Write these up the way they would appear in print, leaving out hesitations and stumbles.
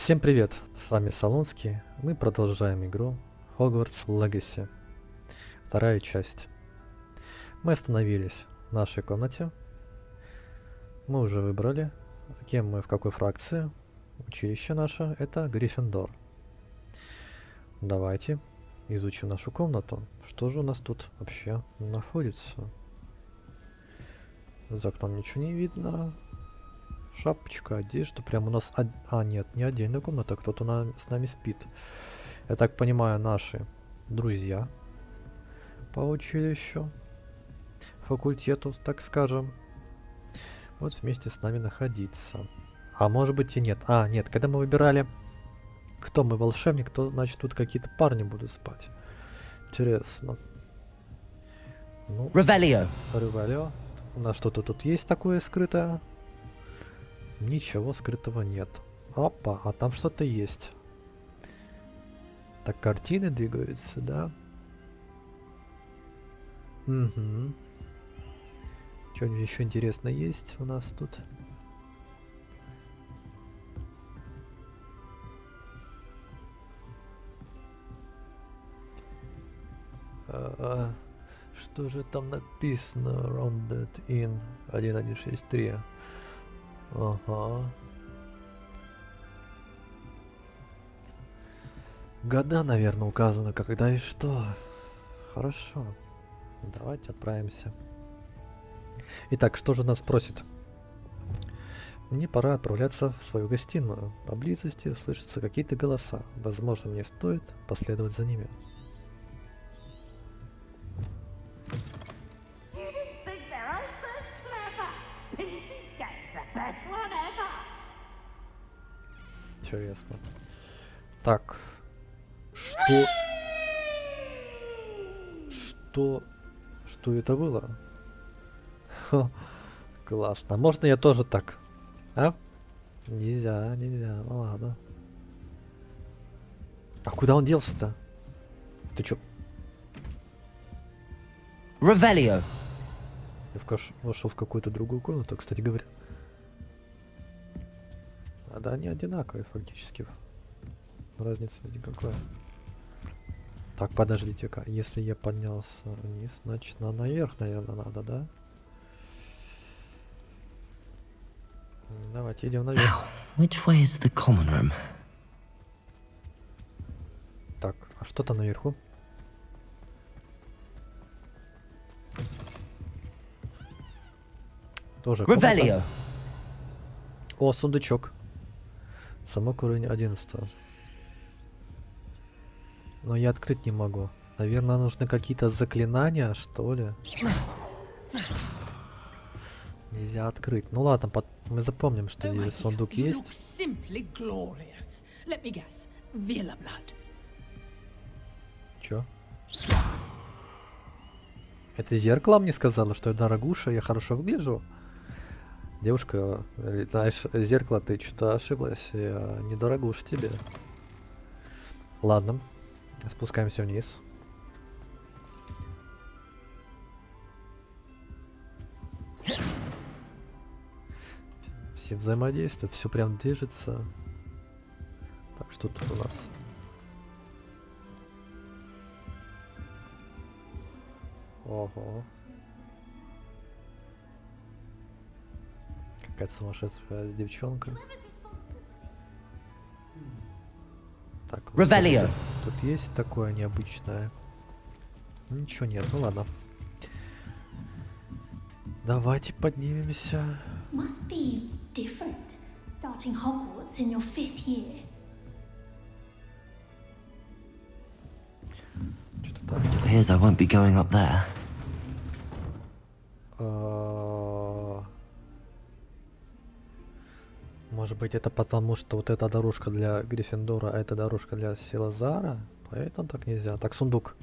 Всем привет, с вами Солонский. Мы продолжаем игру Hogwarts Legacy, вторая часть. Мы остановились в нашей комнате. Мы уже выбрали, кем мы, в какой фракции. Училище наше это Гриффиндор. Давайте изучим нашу комнату. Что же у нас тут вообще находится? За окном ничего не видно. Шапочка, одежда. Прям у нас... нет, не отдельная комната, кто-то с нами спит. Я так понимаю, наши друзья по училищу, факультету, так скажем. Вот вместе с нами находиться. А может быть и нет. Нет, когда мы выбирали, кто мы, волшебник, то значит тут какие-то парни будут спать. Интересно. Ну, Ревелио. Ревелио. У нас что-то тут есть такое скрытое? Ничего скрытого нет. Опа, а там что-то есть. Так, картины двигаются, да? Угу. Что-нибудь еще интересное есть у нас тут? Что же там написано? Rounded in 1163. Ага. Года, наверное, указано, когда и что. Хорошо. Давайте отправимся. Итак, что же нас просит? Мне пора отправляться в свою гостиную. Поблизости слышатся какие-то голоса. Возможно, мне стоит последовать за ними. Интересно. Так. Что это было? Ха, классно. Можно я тоже так? А? Нельзя, ну ладно. А куда он делся-то? Ты чё? Ревелио. Я вошел в какую-то другую комнату, кстати говоря. Да, они одинаковые фактически. Разницы никакой. Так, подождите-ка. Если я поднялся вниз, значит наверх, наверное, надо, да? Давайте идем наверх. Which way is the common room? Так, а что там наверху? Тоже комната. Ревелио. О, сундучок. Замок уровень 11. Но я открыть не могу. Наверное, нужны какие-то заклинания, что ли? Нельзя открыть. Ну ладно, мы запомним, что здесь сундук есть. Чё? Это зеркало мне сказала, что я дорогуша, я хорошо выгляжу? Девушка, знаешь, зеркало, ты что-то ошиблась, я не дорогуша тебе. Ладно, спускаемся вниз. Все взаимодействуют, все прям движется. Так, что тут у нас? Ого. Какая-то сумасшедшая девчонка. Так, Ревелио. тут есть такое необычное? Ничего нет, ну ладно. Давайте поднимемся. Must be different, starting Hogwarts in your 5th year. Что-то там. Appears I won't be going up there. Может быть, это потому, что вот эта дорожка для Гриффиндора, а эта дорожка для Силазара? Поэтому так нельзя. Так, сундук.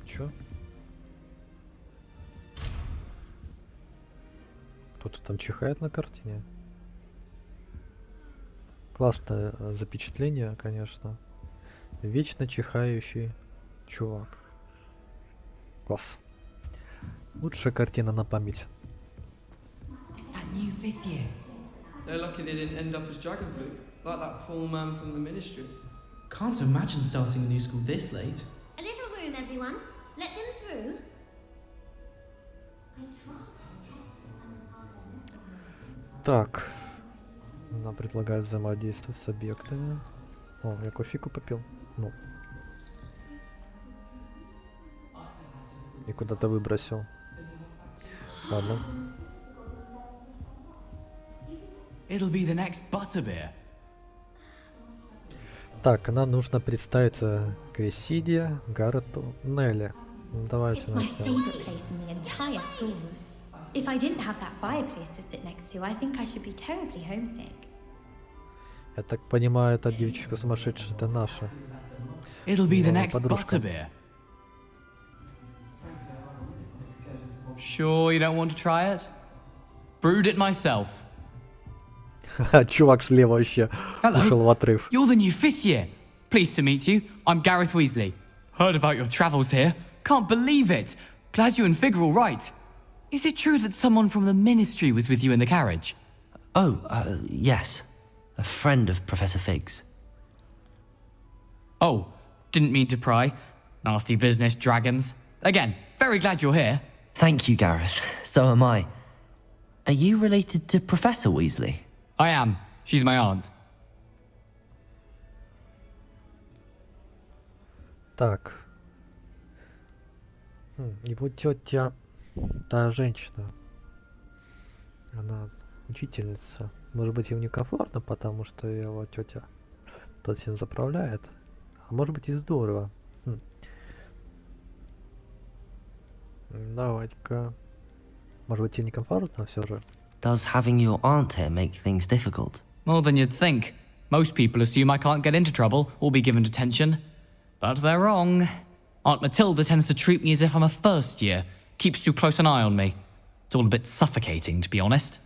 Чё? Кто-то там чихает на картине. Классное запечатление, конечно. Вечно чихающий чувак. Класс. Лучшая картина на память. It's that new fifth year. They're lucky they didn't end up as dragon food, like that poor man from the ministry. Can't imagine starting a new school this late. A little room, everyone. Let them through. Так. Она предлагает взаимодействовать с объектами. О, я кофейку попил. Ну. И куда-то выбросил. Ладно. It'll be the next butterbeer. Так, нам нужно представиться Крисиде, Гаррету, Нелли. Ну, давайте It's my начнем. favourite place in the entire school. If I didn't have that fireplace to sit next to, I think I should be terribly homesick. Я так понимаю, эта девочка сумасшедшая, это наша. It'll be the Новая next подружка. butterbeer. Sure you don't want to try it? Brewed it myself. Ха, чувак слева вообще Hello. ушел в отрыв. You're the new fifth year. Pleased to meet you. I'm Gareth Weasley. Heard about your travels here. Can't believe it. Glad you and Fig are all right. Is it true that someone from the ministry was with you in the carriage? Oh, yes. A friend of Professor Fig's. Oh, didn't mean to pry. Nasty business, dragons. Again, very glad you're here. Thank you, Gareth. So am I. Are you related to Professor Weasley? I am. She's my aunt. Так. Его тетя, та женщина, она учительница. Может быть, ему некомфортно, потому что его тетя тут всем заправляет. А может быть и здорово. Давайте-ка. Может быть, тебе некомфортно все же? Does having your aunt here make things difficult? More than you'd think. Most people assume I can't get into trouble or be given detention. But they're wrong. Aunt Matilda tends to treat me as if I'm a first year, keeps too close an eye on me. It's all a bit suffocating, to be honest.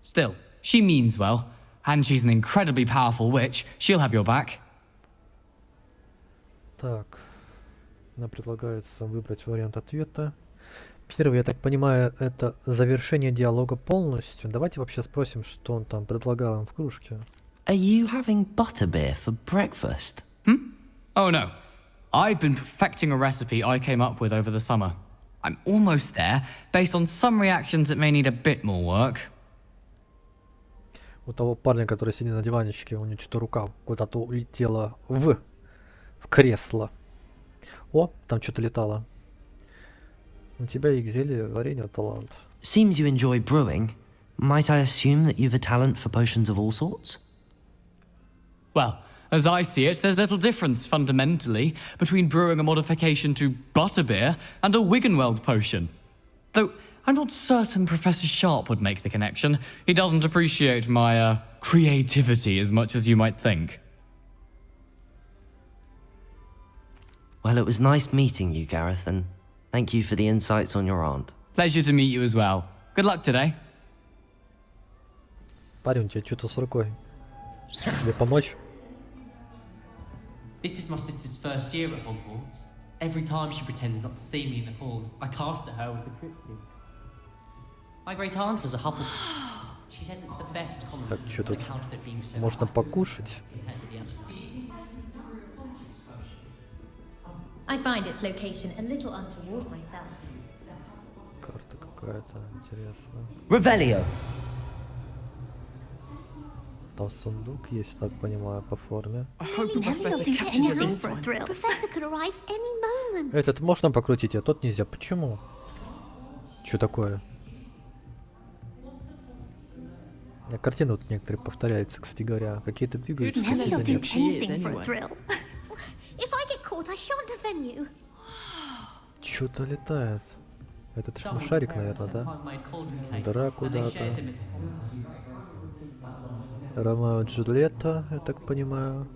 Still, she means well, and she's an incredibly powerful witch. She'll have your back. Так. Нам предлагается выбрать вариант ответа. Первый, я так понимаю, это завершение диалога полностью. Давайте вообще спросим, что он там предлагал им в кружке. Are you having butterbeer for breakfast? Oh no. I've been perfecting a recipe I came up with over the summer. I'm almost there. Based on some reactions, it may need a bit more work. У того парня, который сидит на диванчике, у него что-то рука куда-то улетела в кресло. О, там что-то летало. У тебя и к зелью варенье талант. Seems you enjoy brewing. Might I assume that you've a talent for potions of all sorts? Well, as I see it, there's little difference, fundamentally, between brewing a modification to butterbeer and a Wiggenweld potion. Though, I'm not certain Professor Sharp would make the connection. He doesn't appreciate my, creativity as much as you might think. Well, it was nice meeting you, Gareth, and thank you for the insights on your aunt. Pleasure to meet you as well. Good luck today. Парень, у тебя что-то с рукой. Тебе помочь? This is my sister's first year at Hogwarts. Every time she pretends not to see me in the halls, I cast at her with the Trixie. My great aunt was a Hufflepuff. She says it's the best common Так, что on тут? account of it being so Можно hard покушать. compared to the others. I find its location a little untoward myself. Карта какая-то интересная. Revelio! Там сундук есть, так понимаю, по форме. Professor could arrive any moment. Этот можно покрутить, а тот нельзя. Почему? Что такое? Картины вот некоторые повторяются, кстати говоря. Какие-то двигаются, какие-то нет. Anything for a thrill. If I get caught, I shan't defend you. Что-то летает. Это шарик, наверное, да? Дыра куда-то. Ромео и Джульетта, я так понимаю.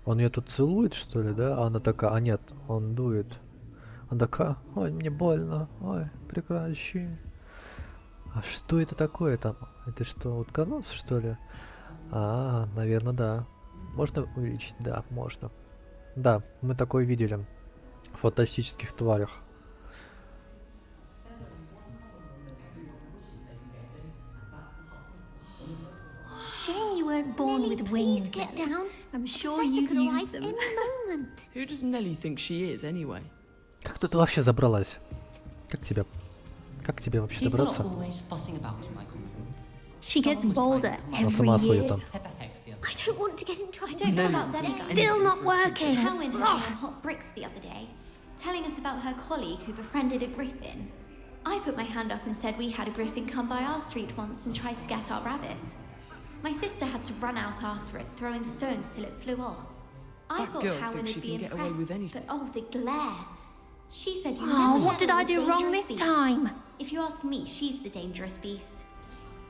Он ее тут целует, что ли, да? А она такая, а нет, он дует. Она такая, ой, мне больно, ой, прекращи. А что это такое там? Это что, утконос, что ли? А, наверное, да. Можно увеличить? Да, можно. Да, мы такое видели в фантастических тварях. Nelly, with please wings, get Nelly. down. I'm sure Professor you'd could use arrive them. any moment. Who does Nelly think she is, anyway? Как тут вообще забралась? Как тебя? Как тебе вообще People are добраться? always fussing about in my company. She gets Someone was bolder trying to Она every сама ходит year. там. Pepper Hex the other I don't want to get in trouble. I don't know about about them. them. Still not working. Cowan had me on Ugh. hot bricks the other day, telling us about her colleague who befriended a griffin. I put my hand up and said we had a griffin come by our street once and tried to get our rabbit. My sister had to run out after it, throwing stones till it flew off. I That thought girl Cowan thinks would she be can get away with impressed, but anything. oh, the glare. She said you Oh, never what did I meddle do with wrong dangerous this beasts. time? If you ask me, she's the dangerous beast.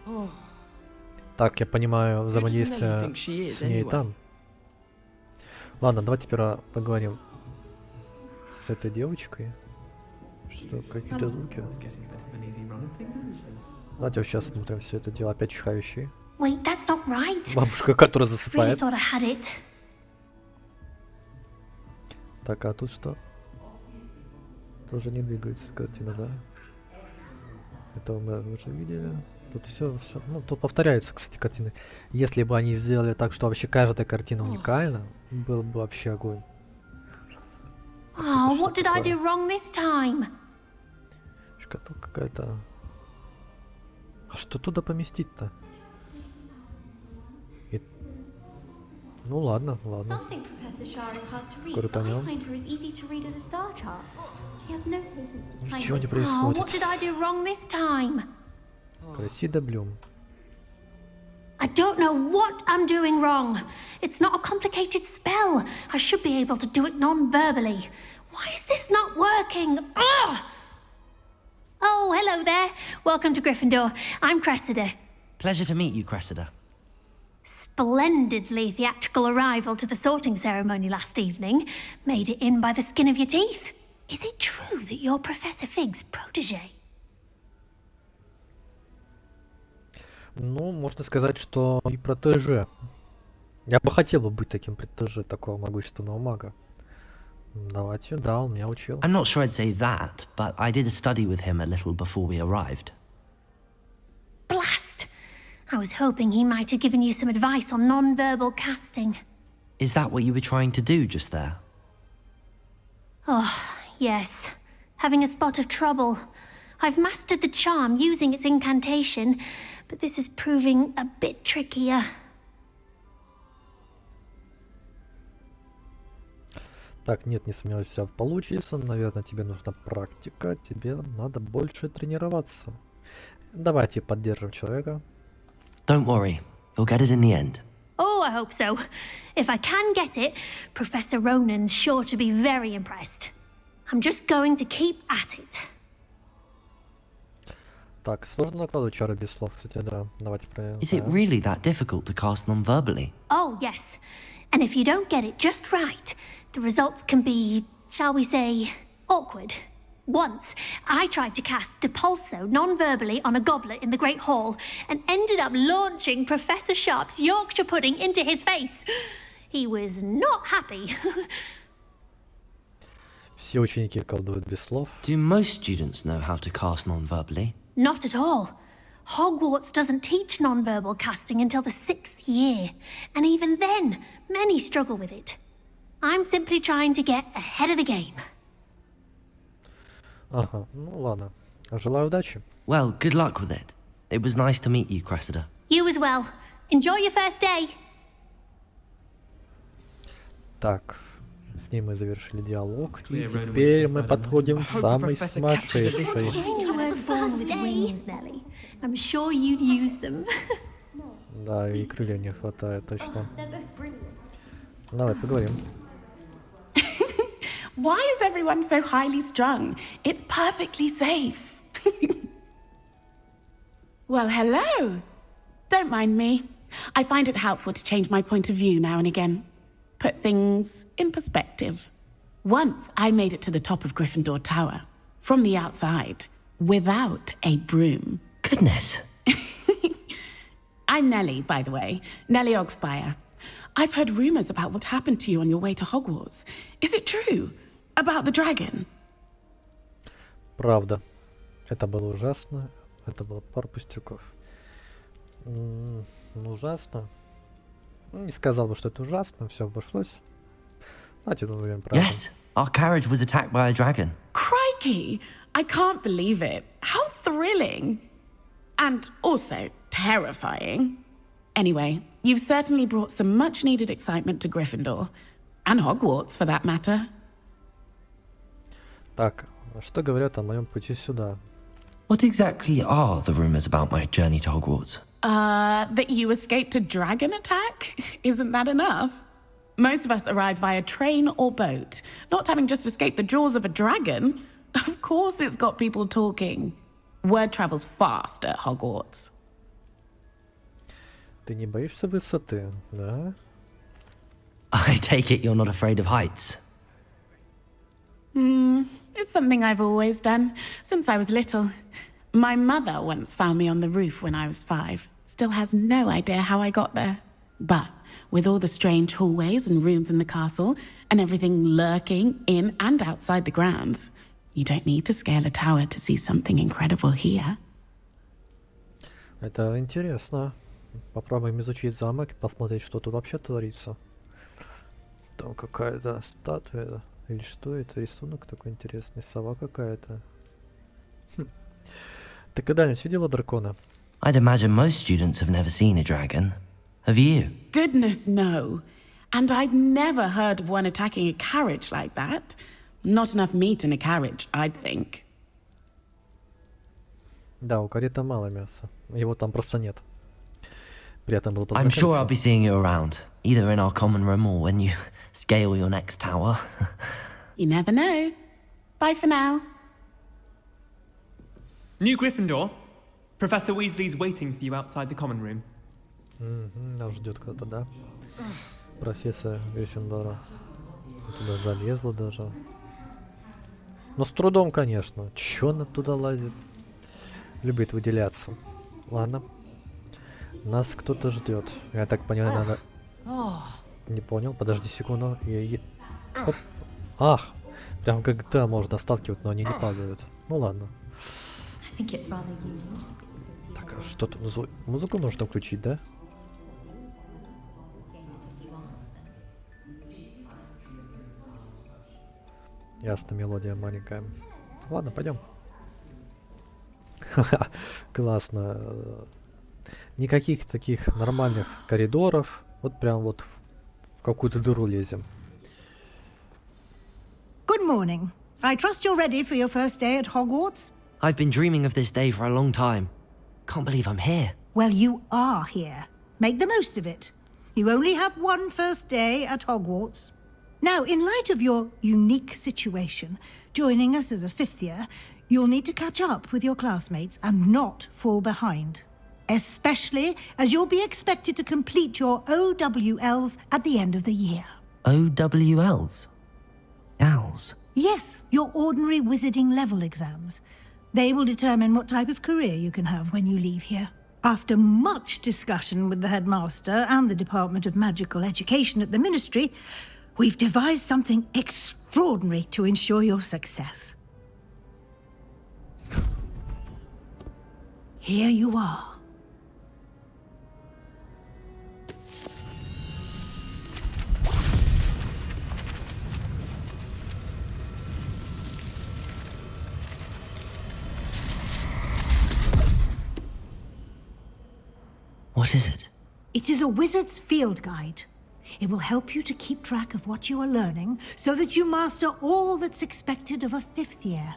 Oh, Так, я понимаю Nelly взаимодействие think she is, с ней anyway? там. Ладно, давайте теперь поговорим с этой девочкой. Что, какие-то звуки? Давайте сейчас смотрим все это дело. Опять чихающий. Wait, that's not right. Бабушка, которая Really засыпает. thought I had it. Так, а тут что? Тоже не двигается картина, да? Это мы уже видели. Тут все, ну, тут повторяются, кстати, картины. Если бы они сделали так, что вообще каждая картина уникальна, был бы вообще огонь. Oh, что what did I такое? do wrong this time? Шкатулка какая-то. А что туда поместить-то? И- Ну ладно, ладно. Something Professor Shah is hard to read, Круто, but I не? find her as easy to read as a star chart. She has no patience to find Ничего не what's- Oh, what происходит. did I do wrong this time? Красида Блюм. I don't know what I'm doing wrong. It's not a complicated spell. I should be able to do it non-verbally. Why is this not working? Ugh! Oh, hello there. Welcome to Gryffindor. I'm Cressida. Pleasure to meet you, Cressida. Splendidly theatrical arrival to the sorting ceremony last evening. Made it in by the skin of your teeth. Is it true that you're Professor Fig's protege? Ну, можно сказать, что и протеже. Я бы хотел бы быть таким протеже такого могущественного мага. Давайте, да, он меня учил. I'm not sure I'd say that, but I did study with him a little before we arrived. Blast! I was hoping he might have given you some advice on non-verbal casting. Is that what you were trying to do just there? Oh, yes. Having a spot of trouble. I've mastered the charm using its incantation, but this is proving a bit trickier. Так, нет, не сомневаюсь, вся получится. Наверное, тебе нужна практика. Тебе надо больше тренироваться. Давайте поддержим человека. Don't worry, you'll get it in the end. Oh, I hope so. If I can get it, Professor Ronan's sure to be very impressed. I'm just going to keep at it. Так, сложно накладывать чары без слов, кстати, да. Давайте проверим. Is it really that difficult to cast non-verbally? Oh, yes. And if you don't get it just right, the results can be, shall we say, awkward. Once, I tried to cast Depulso non-verbally on a goblet in the Great Hall and ended up launching Professor Sharp's Yorkshire pudding into his face. He was not happy. Все ученики колдуют без слов. Do most students know how to cast non-verbally? Not at all. Hogwarts doesn't teach non-verbal casting until the 6th year, and even then, many struggle with it. I'm simply trying to get ahead of the game. Ага, ну ладно. Желаю удачи. Well, good luck with it. It was nice to meet you, Cressida. You as well. Enjoy your first day. Так, с ним мы завершили диалог. И clear Ronan теперь would мы prefer подходим I к hope the самой professor catches it this сумасшедшей. time. You were born with wings, Nelly. I'm sure you'd use them. Да, и крылья не хватает, точно. They're both brilliant. Давай поговорим. Why is everyone so highly strung? It's perfectly safe. Well, hello. Don't mind me. I find it helpful to change my point of view now and again. Put things in perspective. Once I made it to the top of Gryffindor Tower, from the outside, without a broom. Goodness. I'm Nellie, by the way. Nellie Ogspire. I've heard rumors about what happened to you on your way to Hogwarts. Is it true? About the dragon? Правда. Это было ужасно. Это было пару пустяков. Ужасно. Не сказал бы, что это ужасно, все обошлось. Давайте думаем правда. Yes, our carriage was attacked by a dragon. Crikey! I can't believe it. How thrilling! And also terrifying. Anyway, you've certainly brought some much needed excitement to Gryffindor. And Hogwarts, for that matter. Так, что говорят о моем пути сюда? What exactly are the rumors about my journey to Hogwarts? That you escaped a dragon attack? Isn't that enough? Most of us arrive via train or boat. Not having just escaped the jaws of a dragon, of course it's got people talking. Word travels fast at Hogwarts. Ты не боишься высоты, да? I take it you're not afraid of heights. It's something I've always done, since I was little. My mother once found me on the roof when I was 5. Still has no idea how I got there. But with all the strange hallways and rooms in the castle, and everything lurking in and outside the grounds, you don't need to scale a tower to see something incredible here. Это интересно. Попробуем изучить замок и посмотреть, что тут вообще творится. Там какая-то статуя. Или что это? Рисунок такой интересный. Сова какая-то. Ты когда-нибудь видела дракона? I'd imagine most students have never seen a dragon. Have you? Goodness, no. And I've never heard of one attacking a carriage like that. Not enough meat in a carriage, I'd think. Да, у карета мало мяса. Его там просто нет. Приятно было I'm sure I'll познакомиться. be seeing you around, either in our common room or when you scale your next tower. You never know. Bye for now. New Gryffindor. Professor Weasley's waiting for you outside the common room. Нас ждет кто-то, да? Профессор Гриффиндора. Туда залезла даже. Но с трудом, конечно. Чё она туда лазит? Любит выделяться. Ладно. Нас кто-то ждет. Я так понимаю, надо... Не понял, подожди секунду. Оп. Ах! Прям как GTA можно сталкивать, но они не падают. Ну ладно. Так, а что тут? Музыку нужно включить, да? Ясно, мелодия маленькая. Ладно, пойдем. Классно. Никаких таких нормальных коридоров. Вот прям вот в какую-то дыру лезем. Good morning. I trust you're ready for your first day at Hogwarts? I've been dreaming of this day for a long time. Can't believe I'm here. Well, you are here. Make the most of it. You only have one first day at Hogwarts. Now, in light of your unique situation, joining us as a 5th year, you'll need to catch up with your classmates and not fall behind. Especially as you'll be expected to complete your OWLs at the end of the year. OWLs? Owls? Yes, your ordinary wizarding level exams. They will determine what type of career you can have when you leave here. After much discussion with the headmaster and the Department of Magical Education at the Ministry, we've devised something extraordinary to ensure your success. Here you are. What is it? It is a wizard's field guide. It will help you to keep track of what you are learning so that you master all that's expected of a 5th year.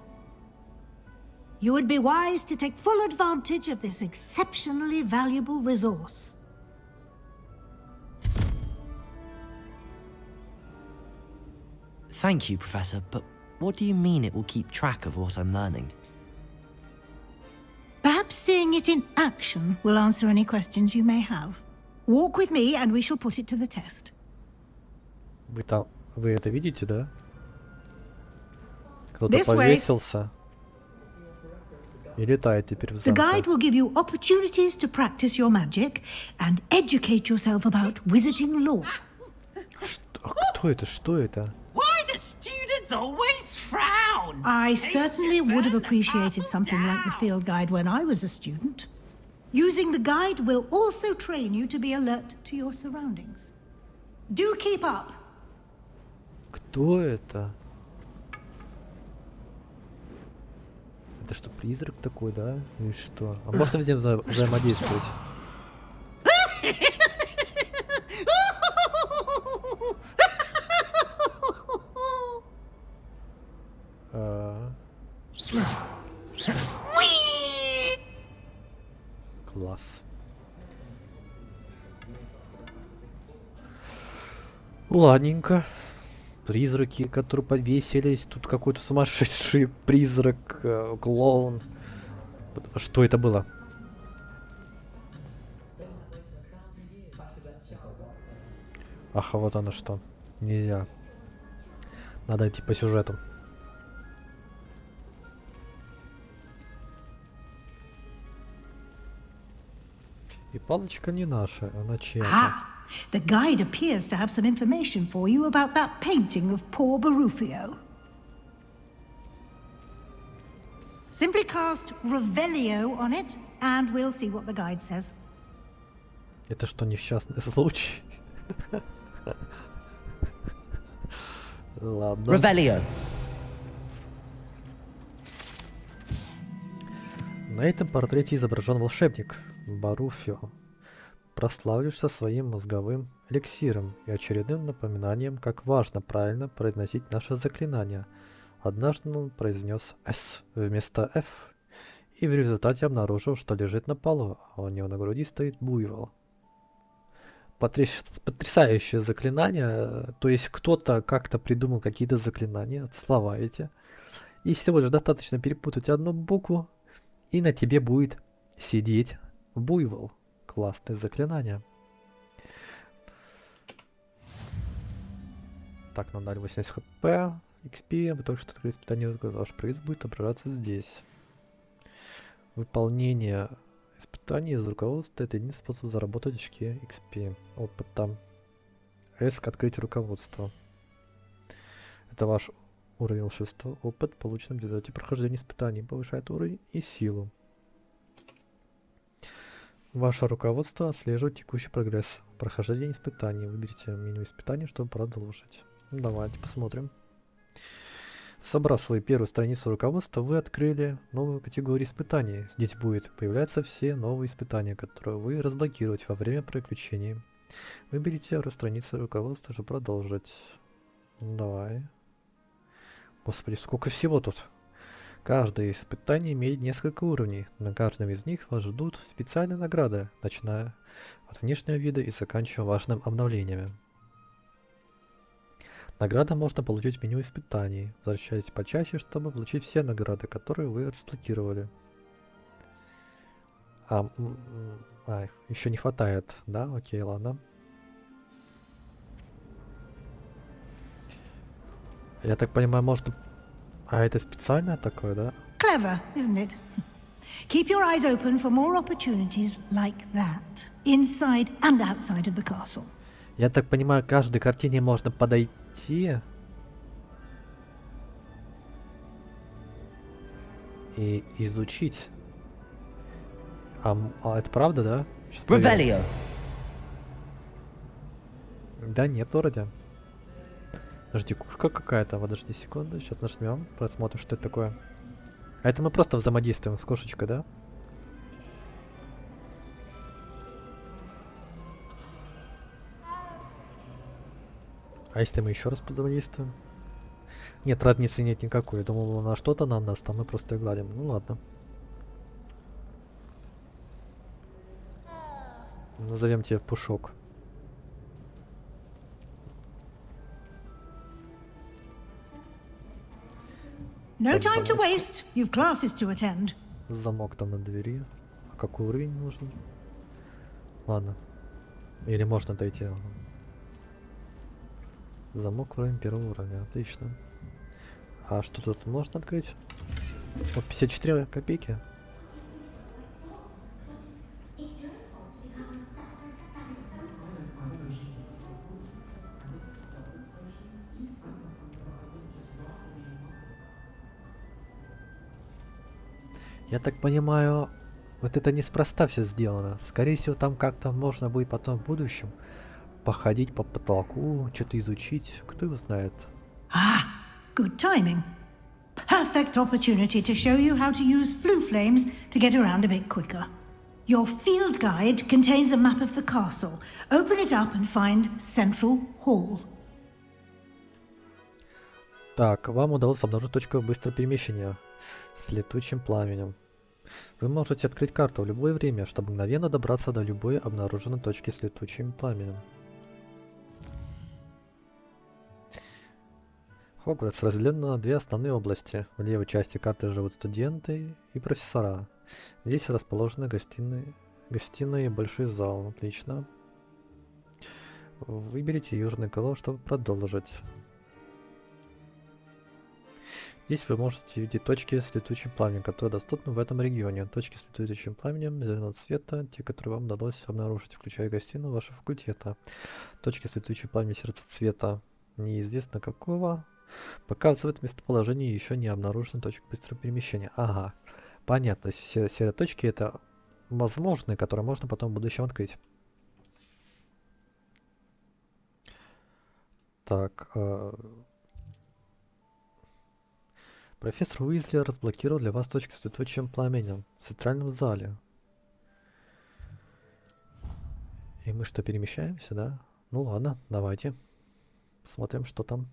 You would be wise to take full advantage of this exceptionally valuable resource. Thank you, Professor, but what do you mean it will keep track of what I'm learning? Perhaps seeing it in action will answer any questions you may have. Walk with me and we shall put it to the test. Вы это видите, да? Кто-то This way. повесился и летает теперь в The guide замке. will give you opportunities to practice your magic and educate yourself about wizarding lore. Кто это? Что это? Why do students always frown? I certainly would have appreciated something like the field guide when I was a student. Using the guide will also train you to be alert to your surroundings. Do keep up. Кто это? Это что, призрак такой, да? Или что? А можно с ним взаимодействовать? Класс. Ладненько. Призраки, которые повесились. Тут какой-то сумасшедший призрак, клоун. Что это было? Ах, вот оно что. Нельзя. Надо идти по сюжету. И палочка не наша, она чья-то. Ah, the guide appears to have some information for you about that painting of poor Barufio. Simply cast Revelio on it, and we'll see what the guide says. Это что, несчастный случай? Ладно. Revelio. На этом портрете изображен волшебник Баруфио, прославившийся своим мозговым эликсиром и очередным напоминанием, как важно правильно произносить наши заклинания. Однажды он произнес «С» вместо «Ф» и в результате обнаружил, что лежит на полу, а у него на груди стоит буйвол. Потрясающее заклинание, то есть кто-то как-то придумал какие-то заклинания, слова эти, и всего лишь достаточно перепутать одну букву, и на тебе будет сидеть буйвол. Классное заклинание. Так, нам дали 80 хп, XP, вы только что открыли испытание, ваш приз будет отображаться здесь. Выполнение испытаний из руководства — это единственный способ заработать очки XP. Опыт там. S — открыть руководство. Это ваш уровень волшебства. Опыт, полученный в результате прохождения испытаний, повышает уровень и силу. Ваше руководство отслеживает текущий прогресс. Прохождение испытаний. Выберите меню испытаний, чтобы продолжить. Ну, давайте посмотрим. Собрав свою первую страницу руководства, вы открыли новую категорию испытаний. Здесь будет появляться все новые испытания, которые вы разблокируете во время приключений. Выберите страницу руководства, чтобы продолжить. Давай. Господи, сколько всего тут. Каждое испытание имеет несколько уровней. На каждом из них вас ждут специальные награды, начиная от внешнего вида и заканчивая важным обновлениями. Награды можно получить в меню испытаний. Возвращайтесь почаще, чтобы получить все награды, которые вы разблокировали. Еще не хватает, да? Окей, ладно. Я так понимаю, можно... А это специально такое, да? Clever, isn't it? Keep your eyes open for more opportunities like that, inside and outside of the castle. Я так понимаю, к каждой картине можно подойти и изучить. А это правда, да? Revelio. Да нет, вроде. Подожди, кушка какая-то. Подожди секунду, сейчас нажмем, посмотрим, что это такое. А это мы просто взаимодействуем с кошечкой, да? А если мы еще раз взаимодействуем? Нет, разницы нет никакой. Я думал, она что-то нам даст, а мы просто ее гладим. Ну ладно. Назовем тебя Пушок. No time to waste. You've classes to attend. Замок там на двери. А какой уровень нужен? Ладно. Или можно дойти. Замок уровень первого уровня. Отлично. А что тут можно открыть? Вот 54 копейки. Я так понимаю, Вот это неспроста все сделано. Скорее всего, там как-то можно будет потом в будущем походить по потолку, что-то изучить. Кто его знает. Ah, good timing. Perfect opportunity to show you how to use flue flames to get around a bit quicker. Your field guide contains a map of the castle. Open it up and find Central Hall. Так, вам удалось обнаружить точку быстрого перемещения с летучим пламенем. Вы можете открыть карту в любое время, чтобы мгновенно добраться до любой обнаруженной точки с летучим пламенем. Хогвартс разделен на две основные области. В левой части карты живут студенты и профессора. Здесь расположены гостиная и большой зал. Отлично. Выберите южный крыло, чтобы продолжить. Здесь вы можете видеть точки с летучим пламенем, которые доступны в этом регионе. Точки с летучим пламенем зеленого цвета, те, которые вам удалось обнаружить, включая гостиную вашего факультета. Точки с летучим пламенем сердца цвета неизвестно какого показывает местоположение еще не обнаруженной точки быстрого перемещения. Ага, понятно. То есть все серые точки это возможные, которые можно потом в будущем открыть. Так. Профессор Уизли разблокировал для вас точки с летучим пламенем в центральном зале. И мы что, перемещаемся, да? Ну ладно, давайте. Посмотрим, что там.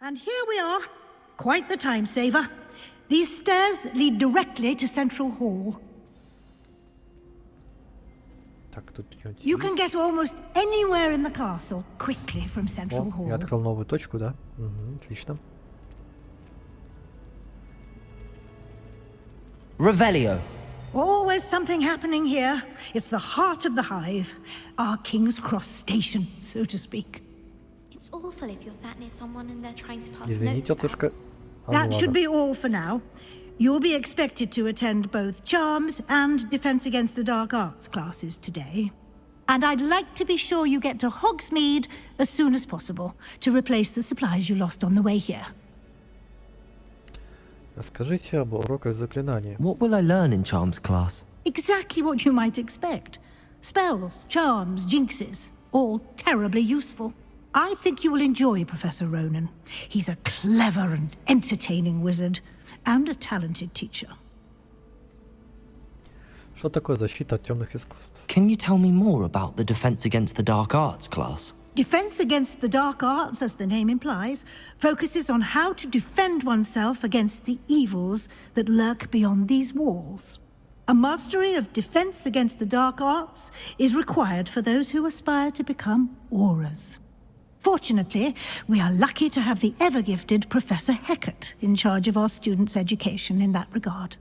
And here we are. Quite the time saver. These stairs lead directly to Central Hall. Так, тут что-нибудь You есть? can get almost anywhere in the castle quickly from Central О, я Hall. открыл новую точку, да? Угу, отлично. Revelio. Always something happening here. It's the heart of the hive. Our King's Cross station, so to speak. It's awful if you're sat near someone and they're trying to pass Извините, notes down. тетушка. А, That ну should ладно. be all for now. You'll be expected to attend both Charms and Defense Against the Dark Arts classes today. And I'd like to be sure you get to Hogsmeade as soon as possible to replace the supplies you lost on the way here. Расскажите об уроках заклинаний. What will I learn in Charms class? Exactly what you might expect. Spells, charms, jinxes, all terribly useful. I think you will enjoy Professor Ronan. He's a clever and entertaining wizard, and a talented teacher. Что такое защита от темных искусств? Can you tell me more about the Defense Against the Dark Arts class? Defense Against the Dark Arts, as the name implies, focuses on how to defend oneself against the evils that lurk beyond these walls. A mastery of Defense Against the Dark Arts is required for those who aspire to become auras. Fortunately, we are lucky to have the ever-gifted Professor Heckert in charge of our students' education in that regard.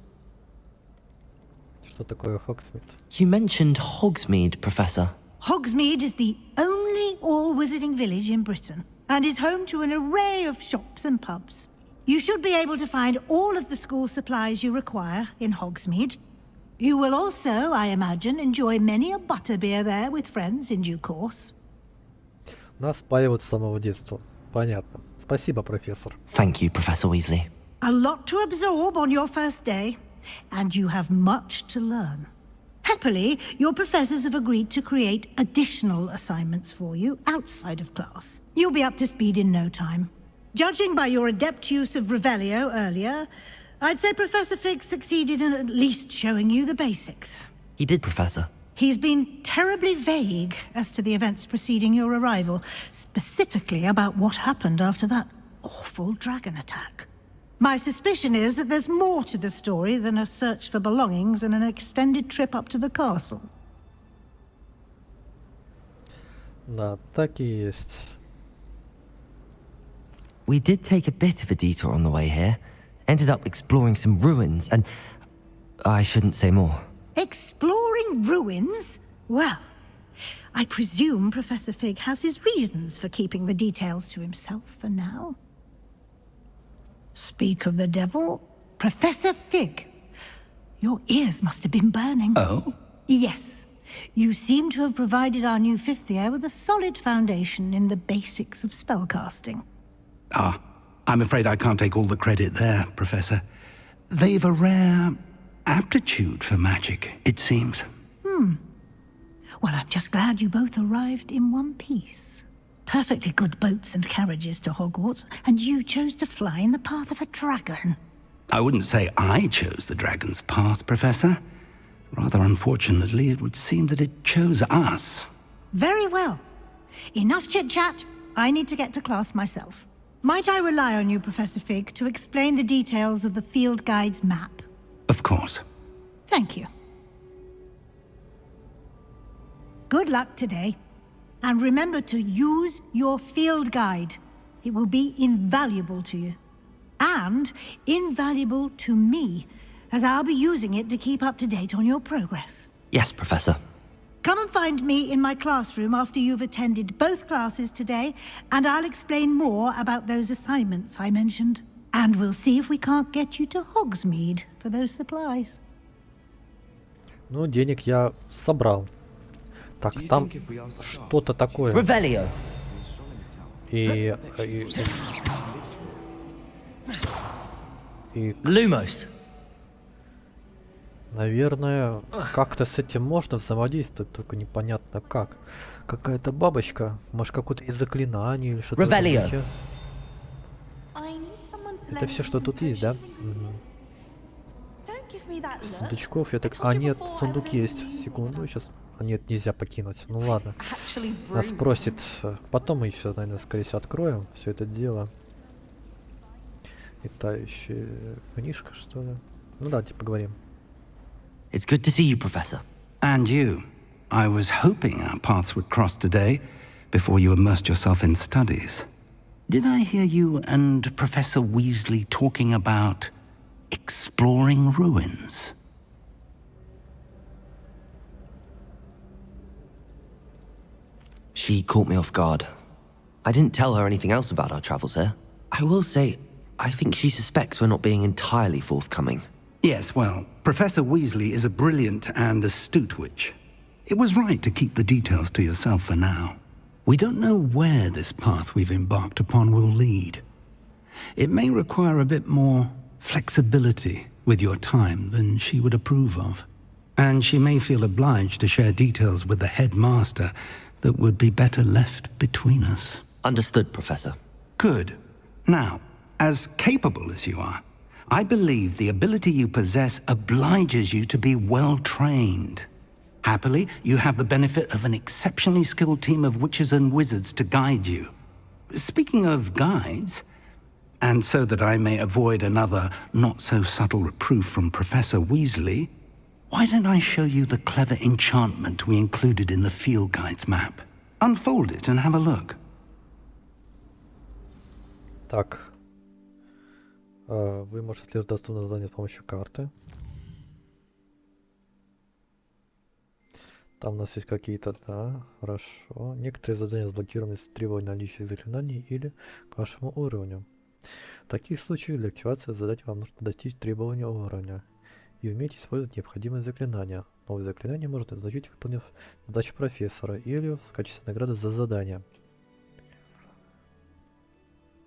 Что такое Хогсмит? You mentioned Hogsmeade, Professor. Hogsmeade is the only all-wizarding village in Britain and is home to an array of shops and pubs. You should be able to find all of the school supplies you require in Hogsmeade. You will also, I imagine, enjoy many a butterbeer there with friends in due course. Нас спаивают с самого детства. Понятно. Спасибо, профессор. Thank you, Professor Weasley. A lot to absorb on your first day, and you have much to learn. Happily, your professors have agreed to create additional assignments for you outside of class. You'll be up to speed in no time. Judging by your adept use of Revelio earlier, I'd say Professor Fig succeeded in at least showing you the basics. He did, Professor. He's been terribly vague as to the events preceding your arrival, specifically about what happened after that awful dragon attack. My suspicion is that there's more to the story than a search for belongings and an extended trip up to the castle. Да, так и есть. We did take a bit of a detour on the way here. Ended up exploring some ruins and... I shouldn't say more. Exploring ruins? Well, I presume Professor Fig has his reasons for keeping the details to himself for now. Speak of the devil, Professor Fig. Your ears must have been burning. Oh? Yes. You seem to have provided our new fifth year with a solid foundation in the basics of spellcasting. Ah, I'm afraid I can't take all the credit there, Professor. They've a rare aptitude for magic, it seems. Well, I'm just glad you both arrived in one piece. Perfectly good boats and carriages to Hogwarts, and you chose to fly in the path of a dragon. I wouldn't say I chose the dragon's path, Professor. Rather unfortunately, it would seem that it chose us. Very well. Enough chit-chat. I need to get to class myself. Might I rely on you, Professor Fig, to explain the details of the field guide's map? Of course. Thank you. Good luck today. And remember to use your field guide. It will be invaluable to you. And invaluable to me, as I'll be using it to keep up to date on your progress. Yes, Professor. Come and find me in my classroom after you've attended both classes today, and I'll explain more about those assignments I mentioned. And we'll see if we can't get you to Hogsmeade for those supplies. Ну, денег я собрал. Так, там что-то такое. Revelio. И Lumos. наверное, как-то с этим можно взаимодействовать, только непонятно как. Какая-то бабочка, может какое-то из заклинаний или что-то. Revelio. Это все, что тут есть, да? Сундучков, я так... А, нет, сундук есть. Секунду, сейчас... А, нет, нельзя покинуть. Ну ладно. Нас просит... Потом мы еще, наверное, скорее всего, откроем все это дело. Летающая книжка, что ли? Ну давайте поговорим. It's good to see you, Professor. And you. I was hoping our paths would cross today, before you immersed yourself in studies. Did I hear you and Professor Weasley talking about exploring ruins? She caught me off guard. I didn't tell her anything else about our travels here. I will say, I think she suspects we're not being entirely forthcoming. Yes, well, Professor Weasley is a brilliant and astute witch. It was right to keep the details to yourself for now. We don't know where this path we've embarked upon will lead. It may require a bit more flexibility with your time than she would approve of. And she may feel obliged to share details with the headmaster that would be better left between us. Understood, Professor. Good. Now, as capable as you are, I believe the ability you possess obliges you to be well trained. Happily, you have the benefit of an exceptionally skilled team of witches and wizards to guide you. Speaking of guides, and so that I may avoid another not-so-subtle reproof from Professor Weasley, why don't I show you the clever enchantment we included in the field guide's map? Unfold it and have a look. Так. Вы можете отслеживать доступное задание с помощью карты. Там у нас есть какие-то, да, хорошо. Некоторые задания заблокированы с требованием наличия заклинаний или к вашему уровню. В таких случаях для активации задания вам нужно достичь требования уровня и уметь использовать необходимые заклинания. Новые заклинания можно изучить, выполнив задачу профессора или в качестве награды за задание.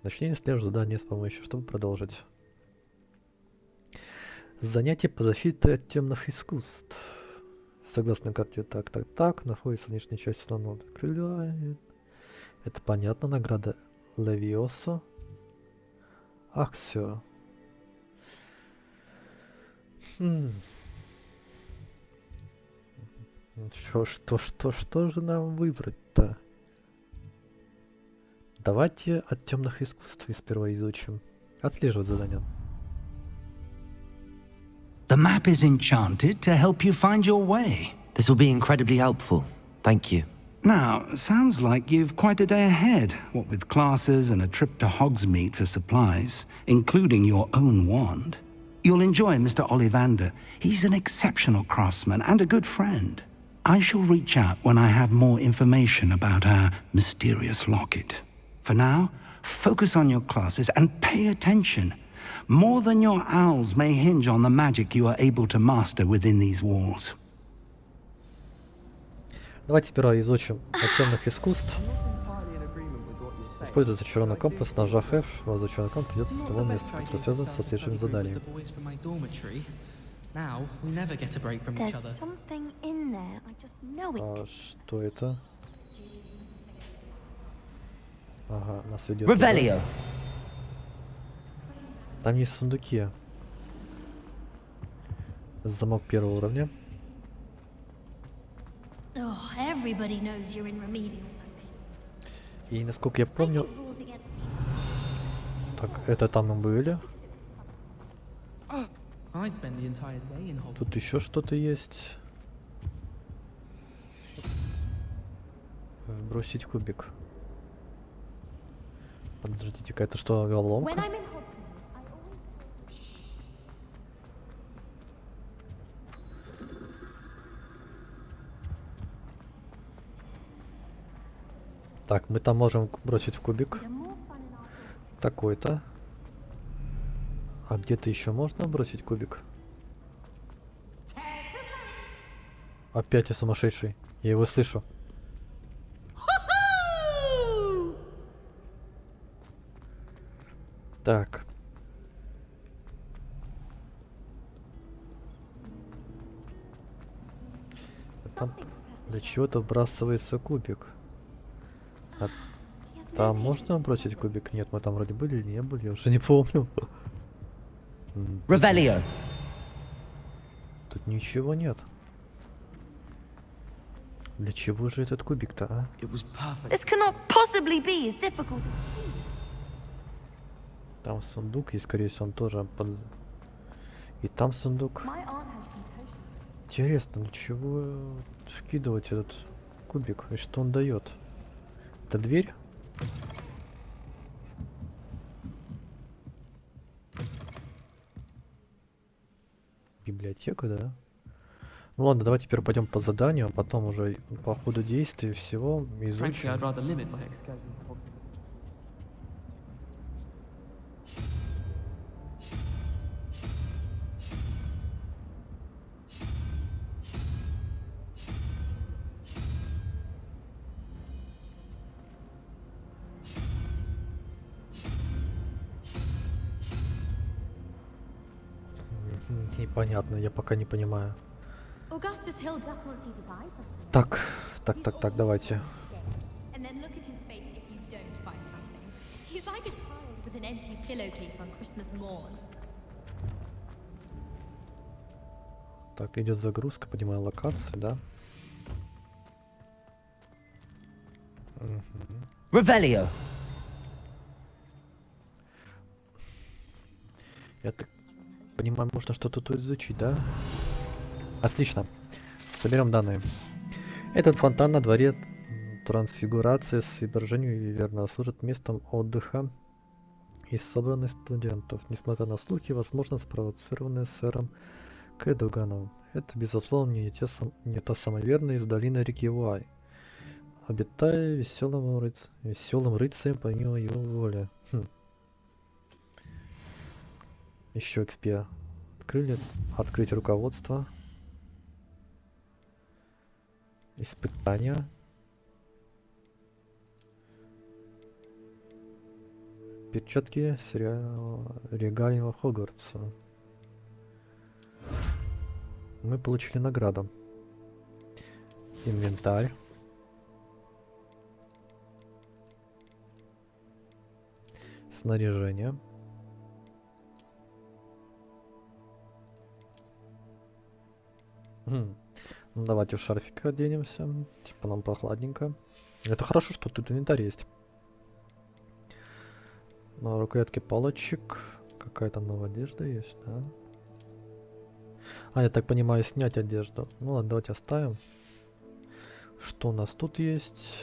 Начни отслеживать задание с помощью, чтобы продолжить. Занятие по защите от темных искусств. Согласно карте, так, находится внешняя часть основного крыла. Это понятно, награда Левиоса. Ах, все. Что же нам выбрать-то? Давайте от темных искусств сперва изучим. Отслеживать задание. The map is enchanted to help you find your way. This will be incredibly helpful. Thank you. Now, sounds like you've quite a day ahead, what with classes and a trip to Hogsmeade for supplies, including your own wand. You'll enjoy Mr. Ollivander. He's an exceptional craftsman and a good friend. I shall reach out when I have more information about our mysterious locket. For now, focus on your classes and pay attention. More than your owls may hinge on the magic you are able to master within these walls. Давайте сперва изучим от темных искусств. Используя зачарованный компас, нажав F, у вас зачарованный компас идет в того места, которое связано со следующими заданиями. А что это? Ага, нас ведет туда. Там есть сундуки. Замок первого уровня. Oh, everybody knows you're in remedial. И насколько я помню... Так, это там мы были. Тут еще что-то есть. Бросить кубик. Подождите-ка, это что, головоломка? Так, мы там можем бросить в кубик. Такой-то. А где-то еще можно бросить кубик? Опять я сумасшедший. Я его слышу. Так. Там для чего-то вбрасывается кубик. А там можно бросить кубик? Нет, мы там вроде были или не были, я уже не помню. Revelio. Тут ничего нет. Для чего же этот кубик-то, а? This cannot possibly be as difficult. Там сундук, и скорее всего он тоже под... И там сундук. Интересно, для чего вкидывать этот кубик? И что он дает? Это дверь? Библиотека, да? Ну ладно, давайте теперь пойдем по заданию, а потом уже по ходу действия всего изучим. Непонятно, я пока не понимаю. Так, давайте. Так, идет загрузка, понимаю, локации, да? Revelio. Я так понимаю, можно что-то тут изучить, да? Отлично. Соберем данные. Этот фонтан на дворе трансфигурации с изображением верно служит местом отдыха из собранных студентов. Несмотря на слухи, возможно, спровоцированные сэром Кэдуганом. Это, безусловно, не та самая верная из долины реки Уай, обитая веселым рыцарем помимо его воли. Еще XP открыли. Открыть руководство. Испытания. Перчатки регалиевого Хогвартса. Мы получили награду. Инвентарь. Снаряжение. Ну, давайте в шарфик оденемся. Типа нам прохладненько. Это хорошо, что тут инвентарь есть. На рукоятке палочек. Какая-то новая одежда есть, да? А, я так понимаю, снять одежду. Ну ладно, давайте оставим. Что у нас тут есть?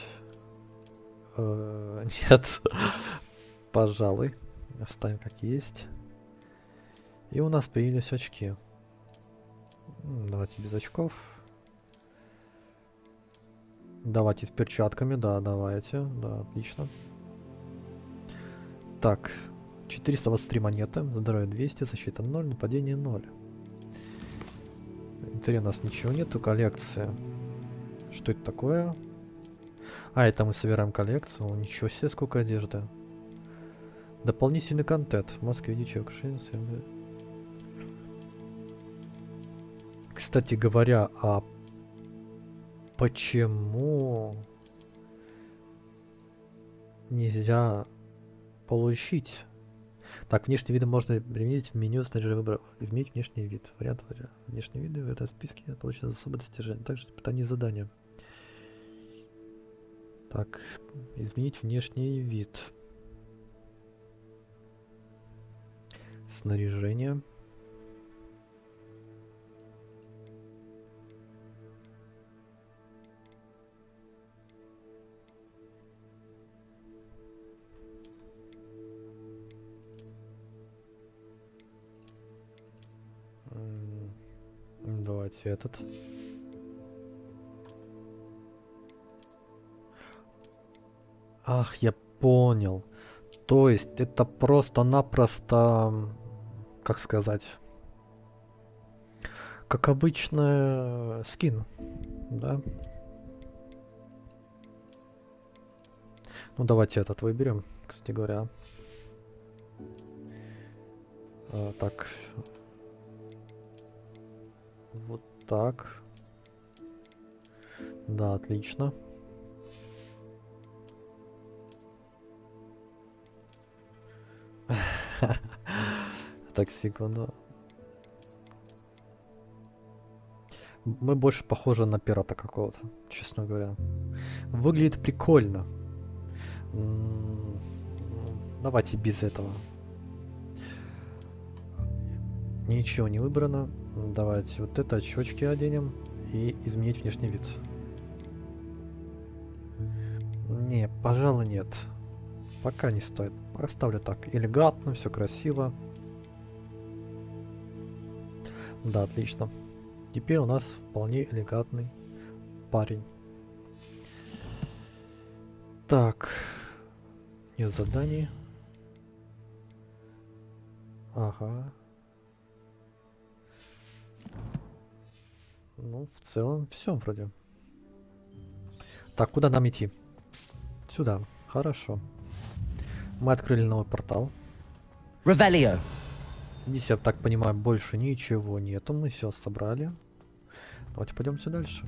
Нет. Пожалуй. Оставим как есть. И у нас появились очки. Давайте без очков. Давайте с перчатками, да, давайте. Да, отлично. Так, 423 монеты, здоровье 200, защита 0, нападение 0. В инвентаре у нас ничего нету, коллекция. Что это такое? А, это мы собираем коллекцию. О, ничего себе, сколько одежды. Дополнительный контент. Маски, видите, Кстати говоря, а почему нельзя получить? Так, внешний вид можно применить в меню снаряжения выборов. Изменить внешний вид. Вариант внешние виды в этом списке получить за особое достижение. Также испытание задания. Так, изменить внешний вид. Снаряжение. Давайте этот. Ах, я понял. То есть это просто-напросто, как сказать, как обычно скин, да? Ну давайте этот выберем, кстати говоря. Так. Вот так. Да, отлично. Так, секунду. Мы больше похожи на пирата какого-то, честно говоря. Выглядит прикольно. Давайте без этого. Ничего не выбрано. Давайте вот это, очечки оденем и изменить внешний вид. Не, пожалуй, нет. Пока не стоит. Оставлю так. Элегантно, все красиво. Да, отлично. Теперь у нас вполне элегантный парень. Так. Нет заданий. Ага. Ну, в целом, все вроде. Так, куда нам идти? Сюда. Хорошо. Мы открыли новый портал. Revelio. Здесь, я так понимаю, больше ничего нету. Мы все собрали. Давайте пойдемте дальше.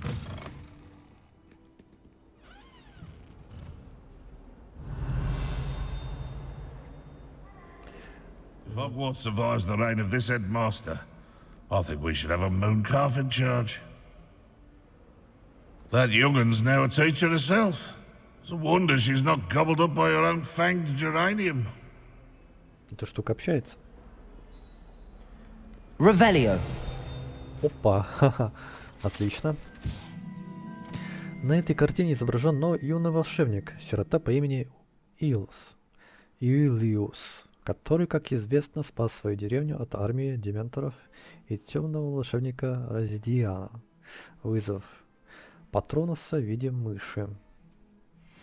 If Hogwarts survives the reign of this headmaster, I think we should have a moon calf in charge. That youngun's now a teacher herself. It's a wonder she's not gobbled up by her own fanged geranium. Эта штука общается. Revelio. Опа, ха-ха. Отлично. На этой картине изображен юный волшебник, сирота по имени Илиус, который, как известно, спас свою деревню от армии дементоров и темного волшебника Раздиана, вызвав Патронуса в виде мыши.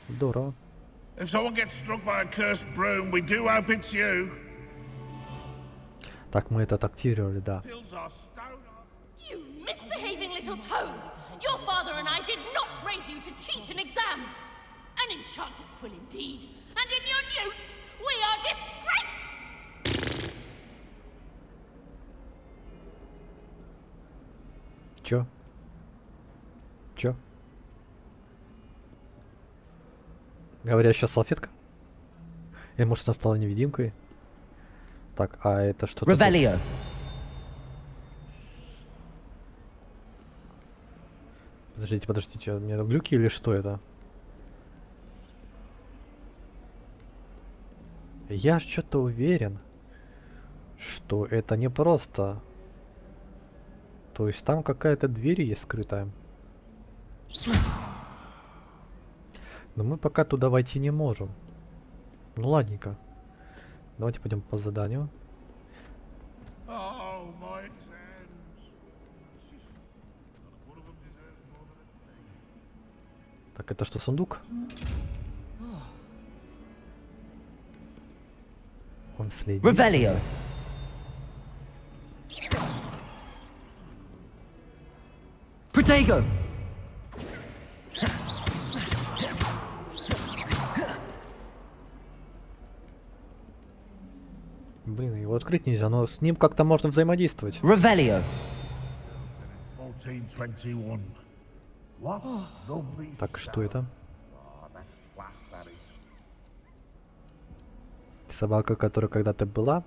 Здорово. If someone gets struck by a cursed broom, we do hope it's you. Так, мы это активировали, да. You misbehaving little toad! Your father and I did not raise you to cheat in exams! An enchanted quill indeed! And in your newts, we are disgraced! Чё? Чё? Говорящая салфетка? Или может она стала невидимкой? Так, а это что-то... Revelio. Подождите, у меня глюки или что это? Я что-то уверен, что это не просто. То есть там какая-то дверь есть скрытая. Но мы пока туда войти не можем. Ну ладненько. Давайте пойдем по заданию. Так, это что, сундук? Он следит. Revelio. Protego. Блин, его открыть нельзя, но с ним как-то можно взаимодействовать. Revelio. 1421. What? Lovely Так, что это? Собака, которая когда-то была.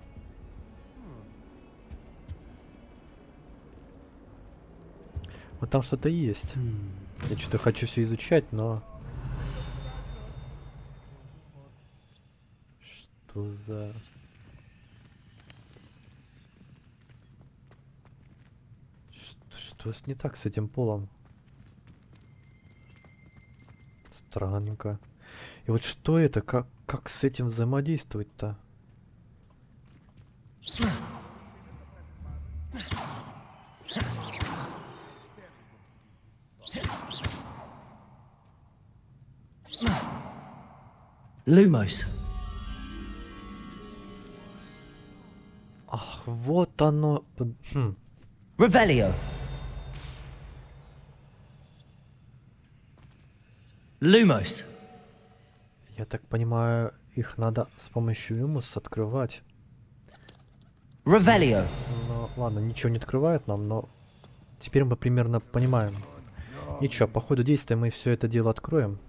Вот там что-то есть. Я что-то хочу все изучать, но... Что за... Что не так с этим полом? Странненько. И вот что это? Как с этим взаимодействовать-то? Lumos. Ах, вот оно. Revelio. Lumos. Я так понимаю, их надо с помощью Lumos открывать. Revelio. Ну, ладно, ничего не открывает нам, но теперь мы примерно понимаем. Ничего, по ходу действия мы все это дело откроем.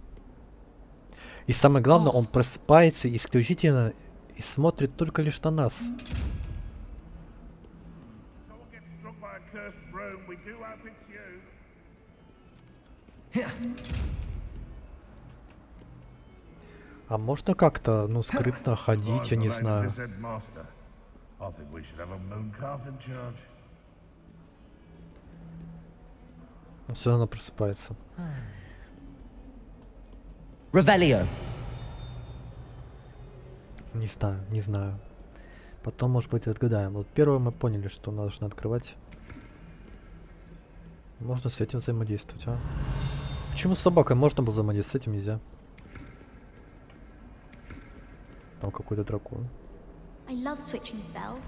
И самое главное, он просыпается исключительно и смотрит только лишь на нас. А можно как-то, ну, скрытно ходить, я не знаю. Он все равно просыпается. Revelio. Не знаю, не знаю. Потом, может быть, отгадаем. Вот первое мы поняли, что нужно открывать. Можно с этим взаимодействовать, а? Почему с собакой можно было взаимодействовать, с этим нельзя? Там какой-то дракон. I love switching spells.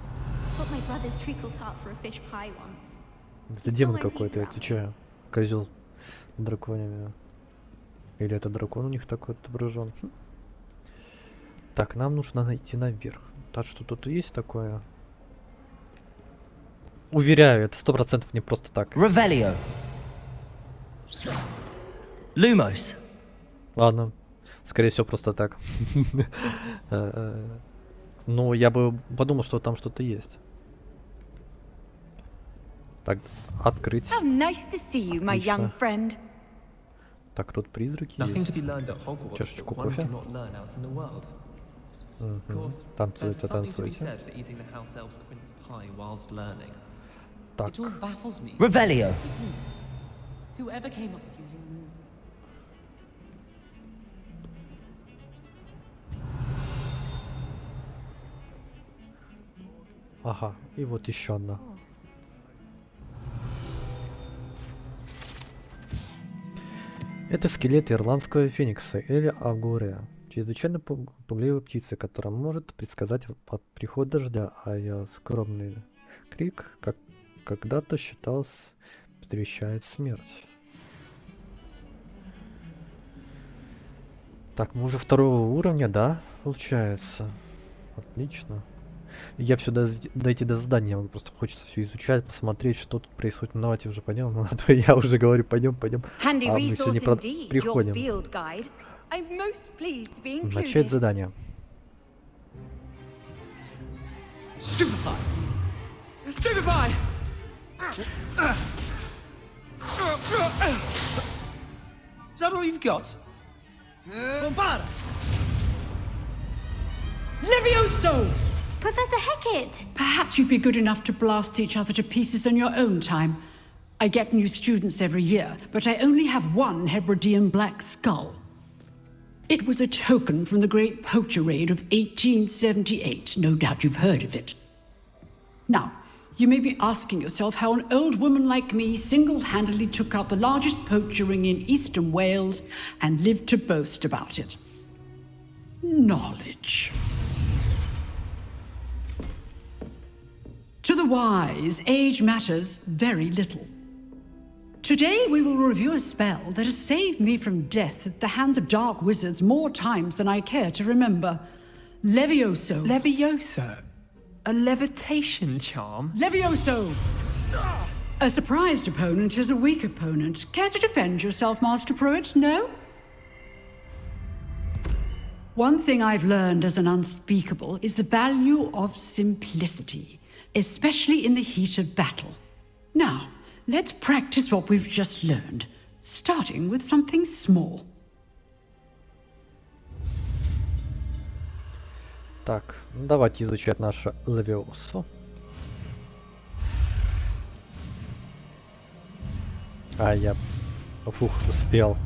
Taught my brother's treacle tart for a fish pie once. Это демон какой-то, я отвечаю. Козел драконями. Или это дракон у них такой отображен? Так, нам нужно найти наверх. Так что тут есть такое? Уверяю, это 100% не просто так. Revelio. Lumos. Ладно. Скорее всего, просто так. Ну, я бы подумал, что там что-то есть. Так, открыть. How nice to see you, my young friend. Так, тут призраки Nothing to есть. be learned at Hogwarts Чашечку that one кофе. cannot learn out in the world. Of course, there's Танцуйте, something to be танцуйте. said for eating the house elf's quince pie whilst learning. Так, It all baffles me. Revelio. Whoever came up with using... ага, и вот еще одна. Это скелет ирландского феникса или агурея. Чрезвычайно пугливая птица, которая может предсказать приход дождя, а ее скромный крик, как когда-то считался, предвещает смерть. Так, мы уже второго уровня, да, получается? Отлично. Я все дойти до здания, мне просто хочется все изучать, посмотреть, что тут происходит. Ну, давайте уже пойдем, а то я уже говорю, пойдем. Handy А мы resource сегодня indeed, your приходим. field guide. I'm most pleased to be included. Начать задание. Stupefy! Stupefy! Is that all you've got? Bombarda! Levioso! Professor Hecat! Perhaps you'd be good enough to blast each other to pieces on your own time. I get new students every year, but I only have one Hebridean black skull. It was a token from the Great Poacher Raid of 1878. No doubt you've heard of it. Now, you may be asking yourself how an old woman like me single-handedly took out the largest poacher ring in eastern Wales and lived to boast about it. Knowledge. To the wise, age matters very little. Today we will review a spell that has saved me from death at the hands of dark wizards more times than I care to remember. Levioso. Levioso? A levitation charm? Levioso! A surprised opponent is a weak opponent. Care to defend yourself, Master Pruitt? No? One thing I've learned as an unspeakable is the value of simplicity, especially in the heat of battle. Now, let's practice what we've just learned, starting with something small. Так, давайте изучать наше Левиосо. Я... Фух, успел.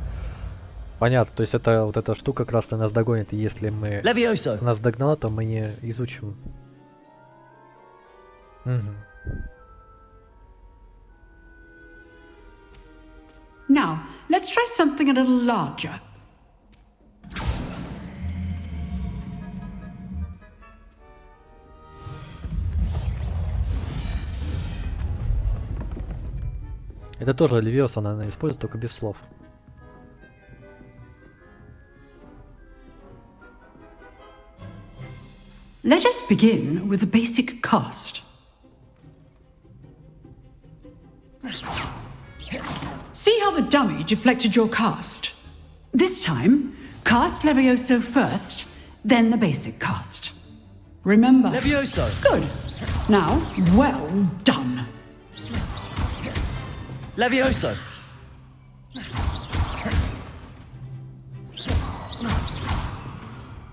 Понятно, то есть это вот эта штука как раз нас догонит, и если мы... Levioso. Нас догнала, то мы не изучим. Угу. Now, let's try something a little larger. Это тоже Левиоса, она использует, только без слов. Let us begin with the basic cast. See how the dummy deflected your cast? This time, cast Levioso first, then the basic cast. Remember... Levioso! Good. Now, well done. Levioso!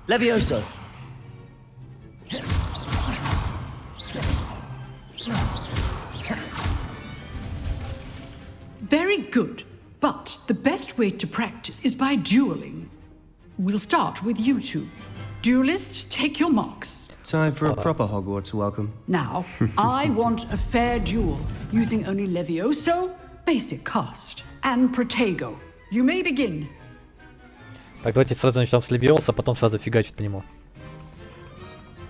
Levioso! Very good, but the best way to practice is by dueling. We'll start with you two. Duelists, take your marks. Time for a proper Hogwarts welcome. Now, I want a fair duel, using only Levioso, basic cast, and Protego. You may begin. Так, давайте сразу начнем с Левиоса, а потом сразу фигачить по нему.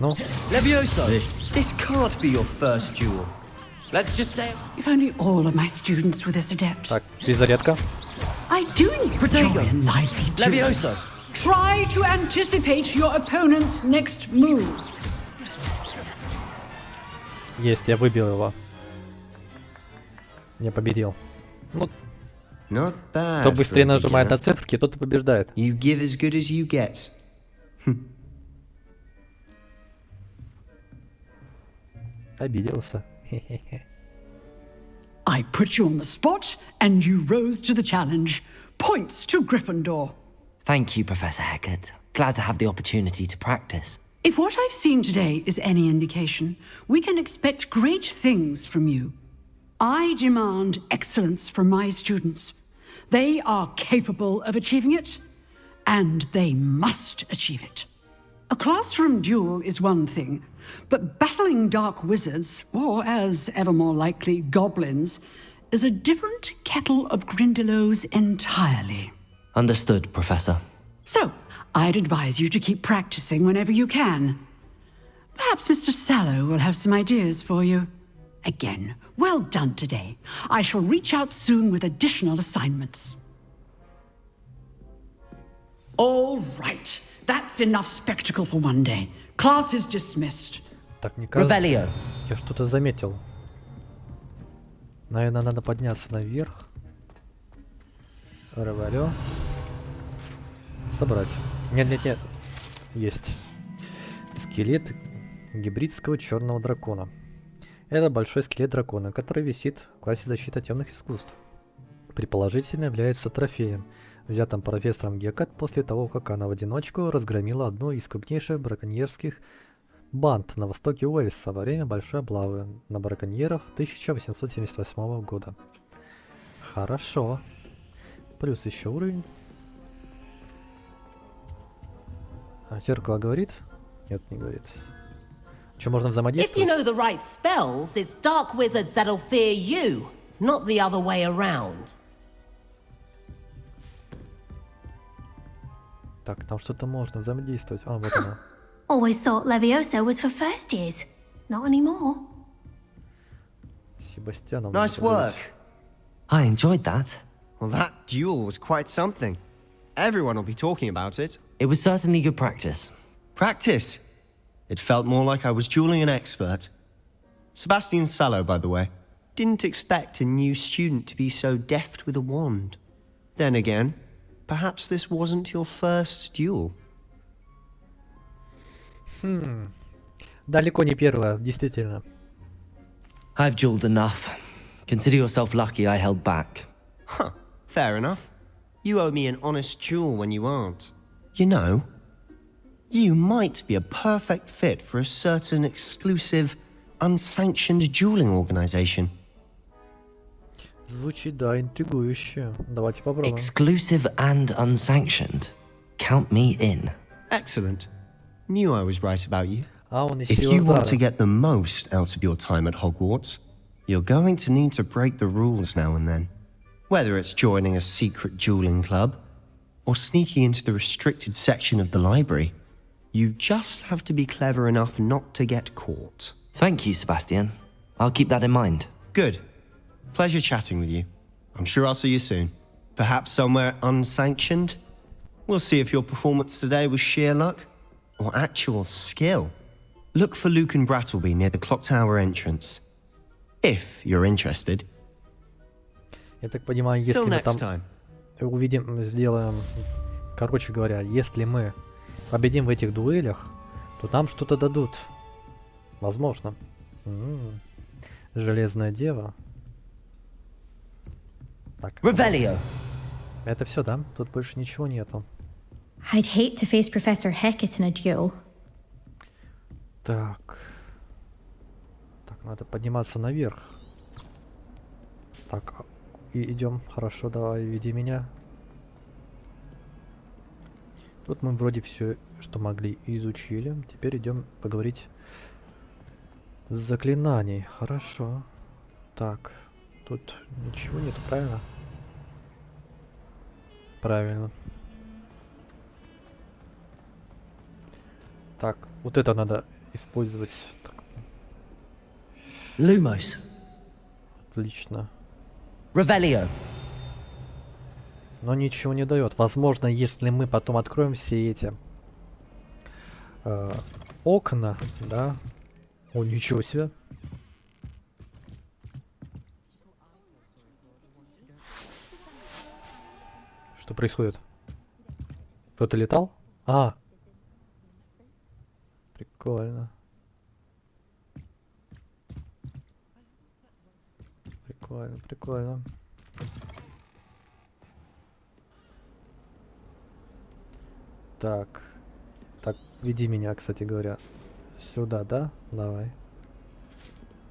Ну? Levioso! This can't be your first duel. Let's just say... If only all of my students were this adept. Так, перезарядка. I do enjoy a lively duel. Levioso! Try to anticipate your opponent's next move. Есть, я выбил его. Я победил. Ну, Not bad кто быстрее for a нажимает на beginner. циферки, тот и побеждает. You give as good as you get. Обиделся. Хе-хе-хе. I put you on the spot, and you rose to the challenge. Points to Gryffindor. Thank you, Professor Hecat. Glad to have the opportunity to practice. If what I've seen today is any indication, we can expect great things from you. I demand excellence from my students. They are capable of achieving it, and they must achieve it. A classroom duel is one thing, but battling dark wizards, or as ever more likely, goblins, is a different kettle of Grindylows entirely. Understood, Professor. So, I'd advise you to keep practicing whenever you can. Perhaps Mr. Sallow will have some ideas for you. Again, well done today. I shall reach out soon with additional assignments. All right. That's enough spectacle for one day. Class is dismissed. Так, мне кажется, Revelio. я что-то заметил. Наверное, надо подняться наверх. Ревелио. Собрать. Нет. Есть. Скелет гибридского черного дракона. Это большой скелет дракона, который висит в классе защиты темных искусств. Предположительно является трофеем, взятым профессором Гекат после того, как она в одиночку разгромила одну из крупнейших браконьерских банд на востоке Уэльса во время большой облавы на браконьеров 1878 года. Хорошо. Плюс еще уровень. А зеркало говорит? Нет, не говорит. Что можно If you взаимодействовать? know the right spells, it's dark wizards that'll fear you, not the other way around. Так, там что-то можно взаимодействовать. А, вот оно. Always thought Levioso was for first years. Not anymore. Себастьяном. Nice work. I enjoyed that. Well, that duel was quite something. Everyone will be talking about it. It was certainly good practice. Practice? It felt more like I was dueling an expert. Sebastian Sallow, by the way. Didn't expect a new student to be so deft with a wand. Then again, perhaps this wasn't your first duel. Далеко не первая, действительно. I've dueled enough. Consider yourself lucky I held back. Huh, fair enough. You owe me an honest duel when you aren't. You know, you might be a perfect fit for a certain exclusive, unsanctioned dueling organization. Звучит, да, интригующе. Давайте попробуем. Exclusive and unsanctioned. Count me in. Excellent. Knew I was right about you. Он If you want to get the most out of your time at Hogwarts, you're going to need to break the rules now and then. Whether it's joining a secret dueling club, or sneaking into the restricted section of the library, you just have to be clever enough not to get caught. Thank you, Sebastian. I'll keep that in mind. Good. Pleasure chatting with you. I'm sure I'll see you soon. Perhaps somewhere unsanctioned? We'll see if your performance today was sheer luck or actual skill. Look for Luke and Brattleby near the clock tower entrance. If you're interested. Я так понимаю, если мы там увидим, сделаем... Короче говоря, если мы победим в этих дуэлях, то нам что-то дадут. Возможно. Железная дева. Так. Revelio. Это все, да? Тут больше ничего нету. I'd hate to face Professor Hecat in a duel. Так. Так, надо подниматься наверх. Так, и идем. Хорошо, давай, веди меня. Тут мы вроде все, что могли, изучили. Теперь идем поговорить с заклинаний. Хорошо. Так, тут ничего нет, правильно? Правильно. Так, вот это надо использовать. Так. Lumos. Отлично. Revelio. Но ничего не дает. Возможно, если мы потом откроем все эти окна, да. О, ничего себе. Что происходит? Кто-то летал? А! Прикольно. Прикольно, прикольно. Так. Так, веди меня, кстати говоря. Сюда, да? Давай.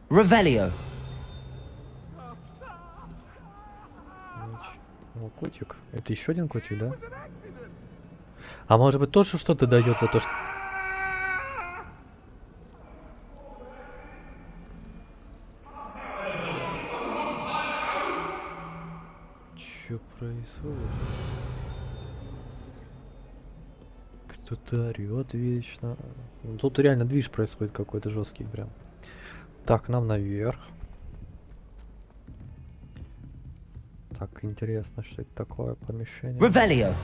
Revelio. Ну, котик. Это еще один котик, да? А может быть тоже что-то дает за то, что... Что происходит? Кто-то орет вечно. Тут реально движ происходит какой-то жесткий прям. Так, нам наверх. Так, интересно, что это такое помещение. Revelio.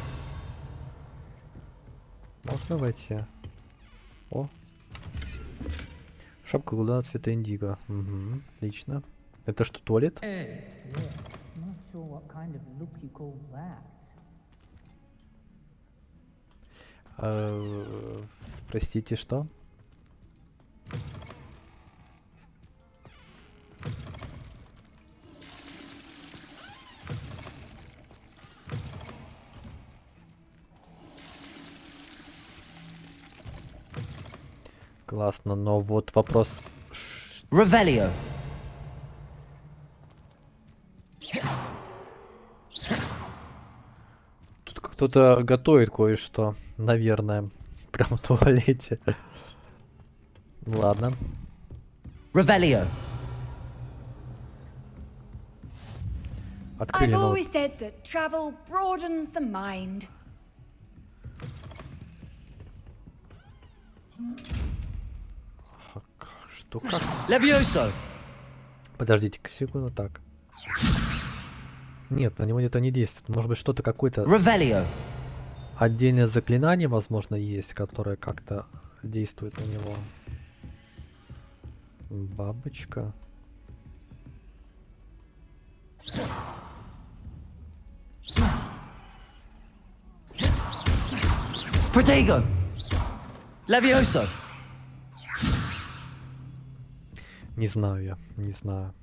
Можно войти? О. Шапка гуда цвета индиго. Угу, отлично. Это что, туалет? Простите, что? Классно, но вот вопрос... Revelio. Тут кто-то готовит кое-что, наверное, прямо в туалете. Ладно. Revelio. Открыли I've новый. always said that travel broadens the mind. Что как? Levioso. Подождите-ка секунду, так. Нет, на него это не действует. Может быть, что-то какое-то... Revelio. Отдельное заклинание, возможно, есть, которое как-то действует на него. Бабочка. Protego! Levioso! Не знаю я, не знаю.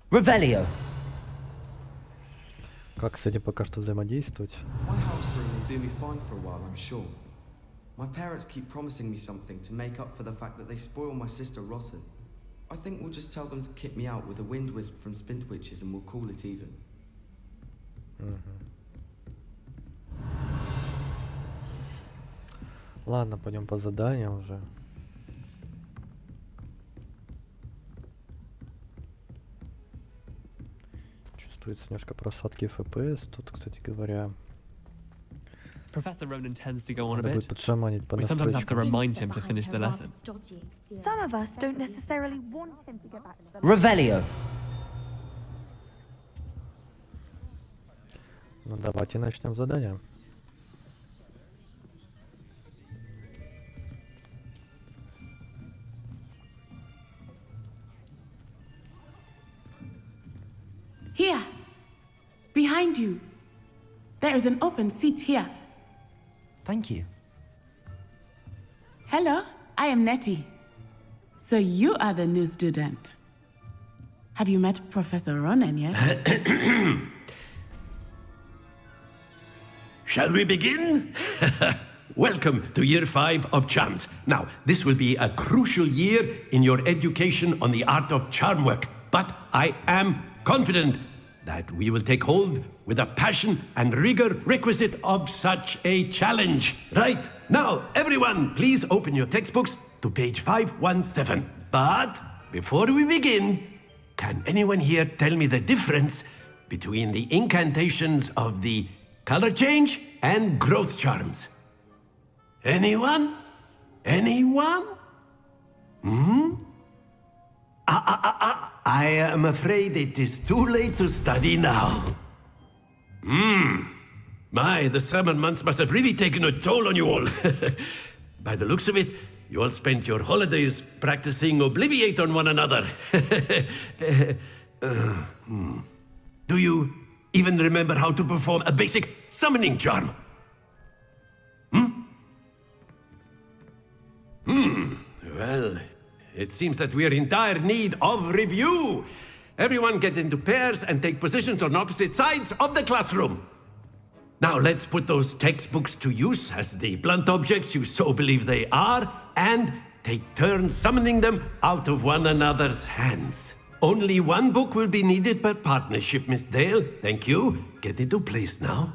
Revelio! Как с этим пока что взаимодействовать? My house broom will do me fine for a while, I'm sure. My parents keep promising me something to make up for the fact that they spoil my sister rotten. I think we'll just tell them to kick me out with a wind wisp from Spintwitches and we'll call it even. Ладно, пойдем по заданию уже. Чувствуется немножко просадки FPS. Тут, кстати говоря, Professor Ronan tends to go on a надо будет bit. подшаманить по We sometimes have to настройкам. remind him to finish the lesson. Some of us don't necessarily want him to get back to the Revelio! Ну давайте начнем задание. Here. Behind you. There is an open seat here. Thank you. Hello, I am Nettie. So you are the new student. Have you met Professor Ronan yet? Shall we begin? Welcome to Year 5 of Charms. Now, this will be a crucial year in your education on the art of charm work, but I am confident that we will take hold with the passion and rigor requisite of such a challenge. Right, now, everyone, please open your textbooks to page 517. But before we begin, can anyone here tell me the difference between the incantations of the color change and growth charms? Anyone? Anyone? I am afraid it is too late to study now. My, the summer months must have really taken a toll on you all. By the looks of it, you all spent your holidays practicing Obliviate on one another. Do you even remember how to perform a basic summoning charm? Well, it seems that we are in dire need of review. Everyone get into pairs and take positions on opposite sides of the classroom. Now let's put those textbooks to use as the blunt objects you so believe they are, and take turns summoning them out of one another's hands. Only one book will be needed per partnership, Miss Dale. Thank you. Get into place now.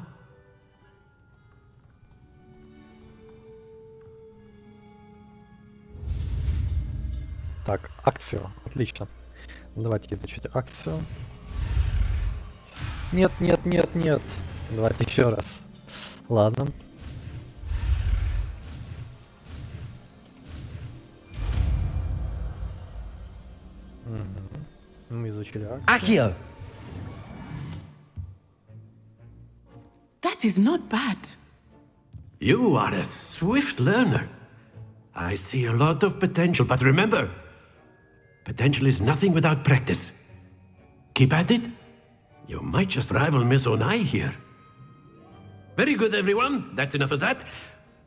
Так, акцию. Отлично. Давайте изучить акцию. Нет, нет, нет, нет. Давайте еще раз. Ладно. Мы изучили акцию. Accio! That is not bad. You are a swift learner. I see a lot of potential, but remember, potential is nothing without practice. Keep at it. You might just rival Miss Onai here. Very good, everyone. That's enough of that.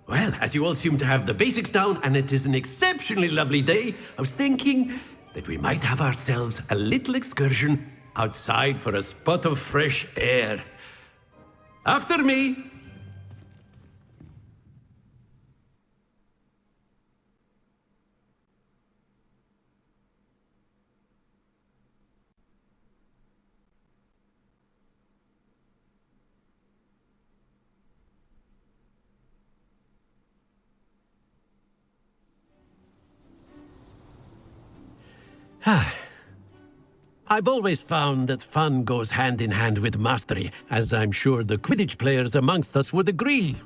Well, as you all seem to have the basics down, and it is an exceptionally lovely day, I was thinking that we might have ourselves a little excursion outside for a spot of fresh air. After me. I've always found that fun goes hand in hand with mastery, as I'm sure the Quidditch players amongst us would agree,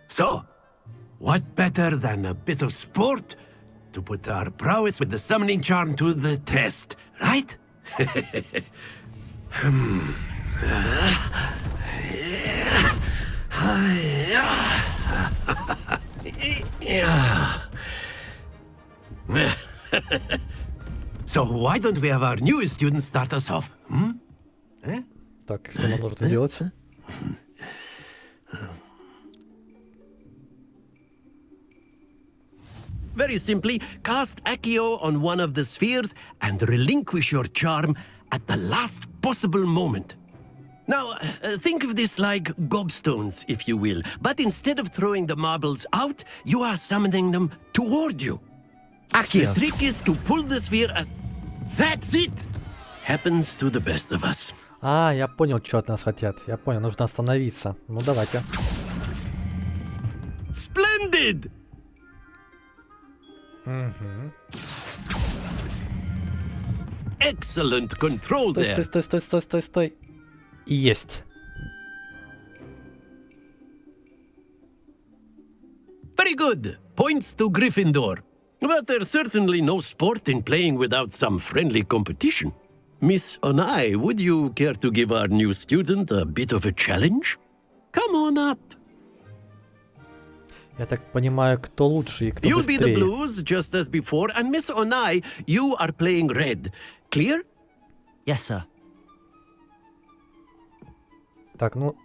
So, what better than a bit of sport to put our prowess with the summoning charm to the test, right? Yeah. So why don't we have our newest student start us off? Так, что нам нужно делать? Very simply, cast Accio on one of the spheres and relinquish your charm at the last possible moment. Now, think of this like gobstones, if you will, but instead of throwing the marbles out, you are summoning them toward you. Accio. The trick is to pull the sphere as... That's it! Happens to the best of us. А, я понял, что от нас хотят. Я понял, нужно остановиться. Ну, давайте. Splendid! Excellent control there. Стой. Есть. Very good. Points to Gryffindor. But there's certainly no sport in playing without some friendly competition. Miss Onai, would you care to give our new student a bit of a challenge? Come on up. Я так понимаю, кто лучше и кто You'll be the быстрее. blues, just as before, and Miss Onai, you are playing red. Clear? Yes, sir. Так, ну...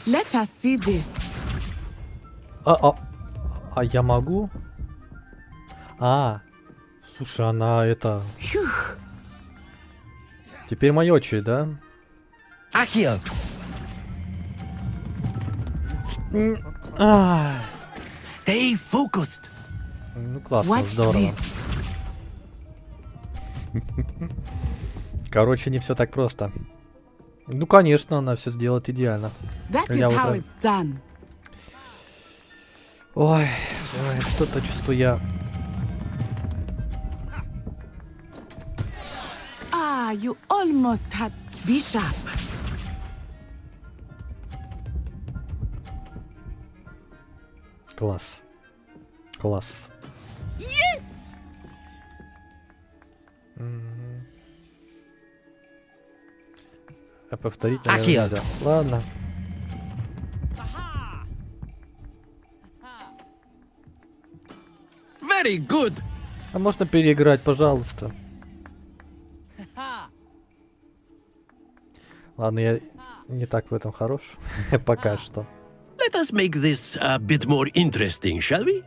Let us see this. А я могу? Слушай, она это... Теперь моя очередь, да? Accio. Stay focused. Ну классно, Watch здорово. this. Короче, не все так просто. Ну, конечно, она все сделает идеально. That is Я how уже... it's done. Ой, что-то чувствую я. You almost had Bishop. Класс. Класс. Yes! А повторить, наверное, нельзя. Ладно. Very good. А можно переиграть, пожалуйста? Ладно, я не так в этом хорош. Пока что. Let us make this a bit more interesting, shall we?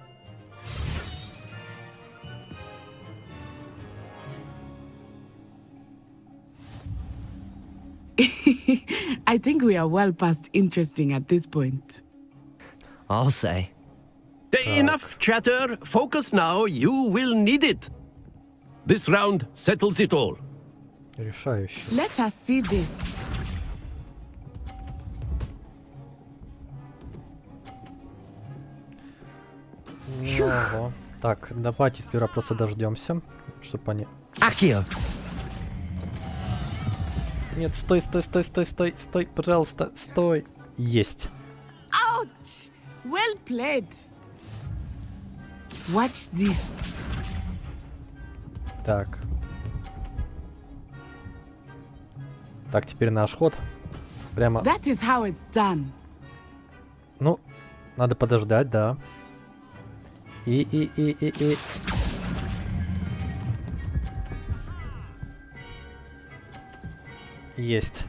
I think we are well past interesting at this point. I'll say. Enough chatter. Focus now. You will need it. This round settles it all. Решающе. Let us see this. Ого. Так, давайте сперва просто дождемся, чтобы они... Accio. Нет, стой, пожалуйста, стой. Есть. Ouch! Well played. Watch this. Так. Так, теперь наш ход. Прямо... That is how it's done. Ну, надо подождать, да. И. Есть.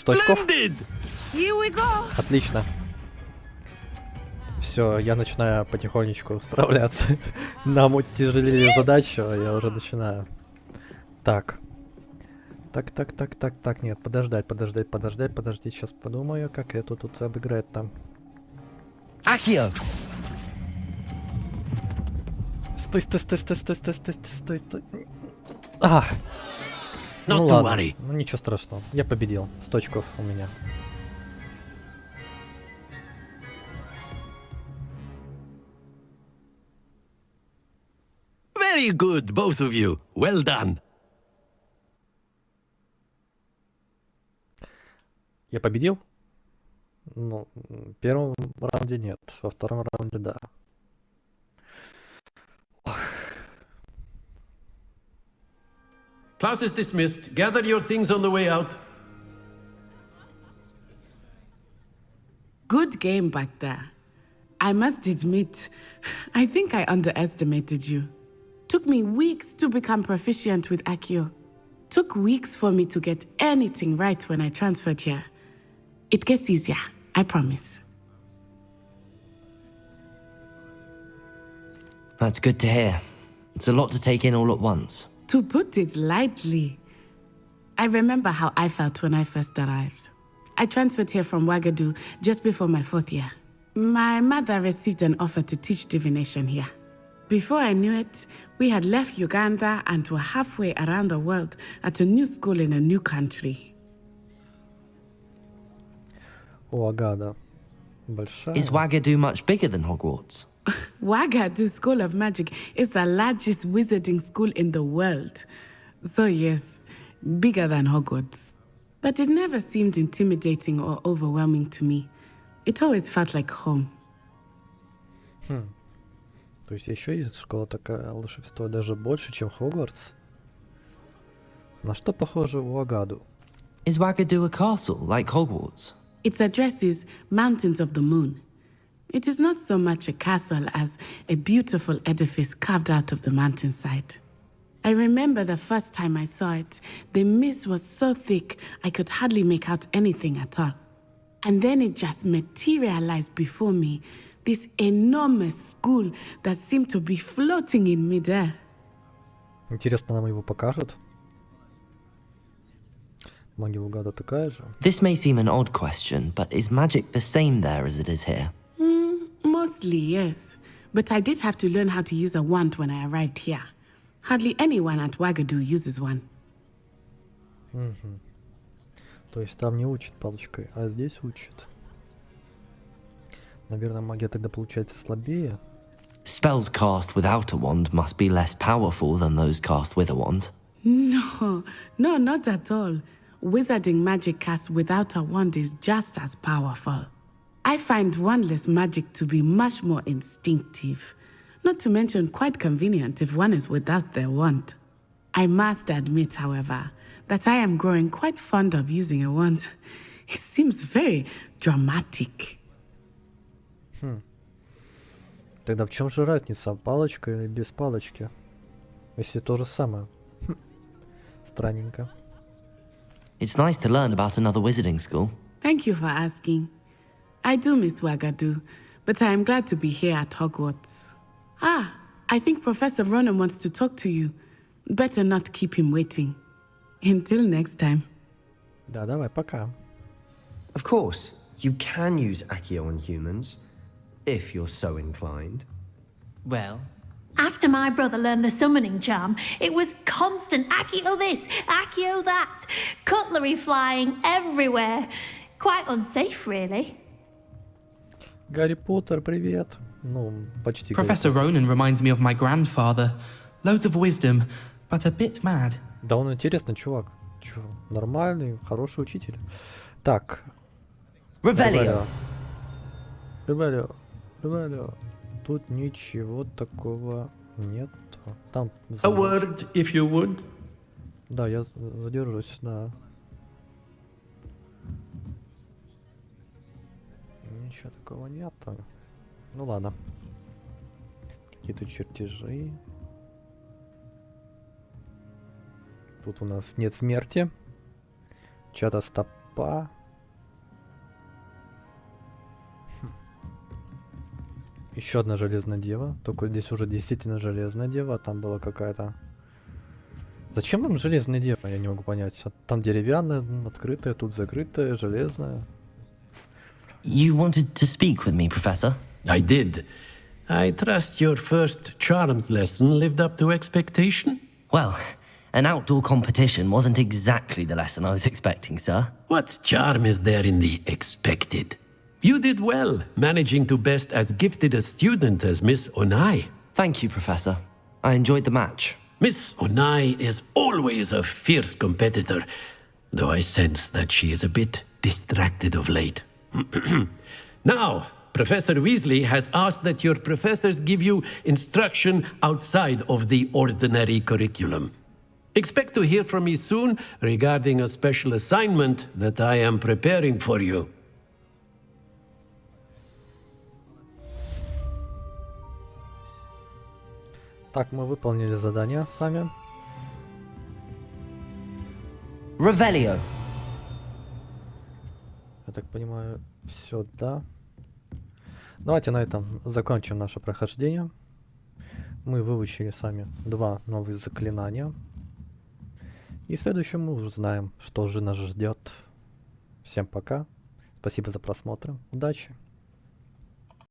Точков. Here we go. Отлично. Все, я начинаю потихонечку справляться. Нам утяжелили задачу, а я уже начинаю. Так. Так, нет, подождать, сейчас подумаю, как это тут обыграет там. Accio. Стой. Not Ну to ладно, worry. ну ничего страшного, я победил. 100 очков у меня. Very good, both of you. Well done. Я победил? Ну, в первом раунде нет, во втором раунде да. Class is dismissed. Gather your things on the way out. Good game back there. I must admit, I think I underestimated you. Took me weeks to become proficient with Accio. Took weeks for me to get anything right when I transferred here. It gets easier, I promise. That's good to hear. It's a lot to take in all at once. To put it lightly, I remember how I felt when I first arrived. I transferred here from Wagadu just before my 4th year. My mother received an offer to teach divination here. Before I knew it, we had left Uganda and were halfway around the world at a new school in a new country. Wagada. Большая. Is Wagadu much bigger than Hogwarts? Wagadu School of Magic is the largest wizarding school in the world. So yes, bigger than Hogwarts. But it never seemed intimidating or overwhelming to me. It always felt like home. То есть еще есть школа такая волшебства даже больше, чем Хогвартс? На что похоже Вагаду? Is Wagadu a castle like Hogwarts? Its address is Mountains of the Moon. It is not so much a castle as a beautiful edifice carved out of the mountainside. I remember the first time I saw it, the mist was so thick I could hardly make out anything at all. And then it just materialized before me, this enormous school that seemed to be floating in midair. Интересно, нам его покажут? Магия Вагада такая же? This may seem an odd question, but is magic the same there as it is here? Mostly, yes. But I did have to learn how to use a wand when I arrived here. Hardly anyone at Wagadu uses one. То есть там не учат палочкой, а здесь учат. Наверное, магия тогда получается слабее. Spells cast without a wand must be less powerful than those cast with a wand. No, not at all. Wizarding magic cast without a wand is just as powerful. I find wandless magic to be much more instinctive. Not to mention quite convenient if one is without their wand. I must admit, however, that I am growing quite fond of using a wand. It seems very dramatic. Тогда в чем же разница, палочка или без палочки? Если то же самое. Странненько. It's nice to learn about another wizarding school. Thank you for asking. I do miss Wagadu, but I am glad to be here at Hogwarts. Ah, I think Professor Ronan wants to talk to you. Better not keep him waiting. Until next time. Да, давай, пока. Of course, you can use Accio on humans, if you're so inclined. Well, After my brother learned the summoning charm, it was constant Accio this, Accio that, cutlery flying everywhere. Quite unsafe, really. Гарри Поттер, привет. Ну, почти. Professor Ronan reminds me of my grandfather. Loads of wisdom, but a bit mad. Да он интересный чувак. Чё, нормальный, хороший учитель. Так. Ревелио. Ревелио. Тут ничего такого нет. Там... A word, if you would. Да, я задержусь, да. Ничего такого нет. Ну ладно. Какие-то чертежи. Тут у нас нет смерти. Чья-то стопа. Еще одна железная дева. Только здесь уже действительно железная дева. Там была какая-то... Зачем нам железная дева? Я не могу понять. Там деревянная, открытая, тут закрытая, железная. You wanted to speak with me, Professor? I did. I trust your first charms lesson lived up to expectation? Well, an outdoor competition wasn't exactly the lesson I was expecting, sir. What charm is there in the expected? You did well, managing to best as gifted a student as Miss Onai. Thank you, Professor. I enjoyed the match. Miss Onai is always a fierce competitor, though I sense that she is a bit distracted of late. Now, Professor Weasley has asked that your professors give you instruction outside of the ordinary curriculum. Expect to hear from me soon regarding a special assignment that I am preparing for you. Так, мы выполнили задание сами. Revelio. Я так понимаю, все, да. Давайте на этом закончим наше прохождение. Мы выучили сами 2 новых заклинания. И в следующем мы узнаем, что же нас ждет. Всем пока. Спасибо за просмотр. Удачи.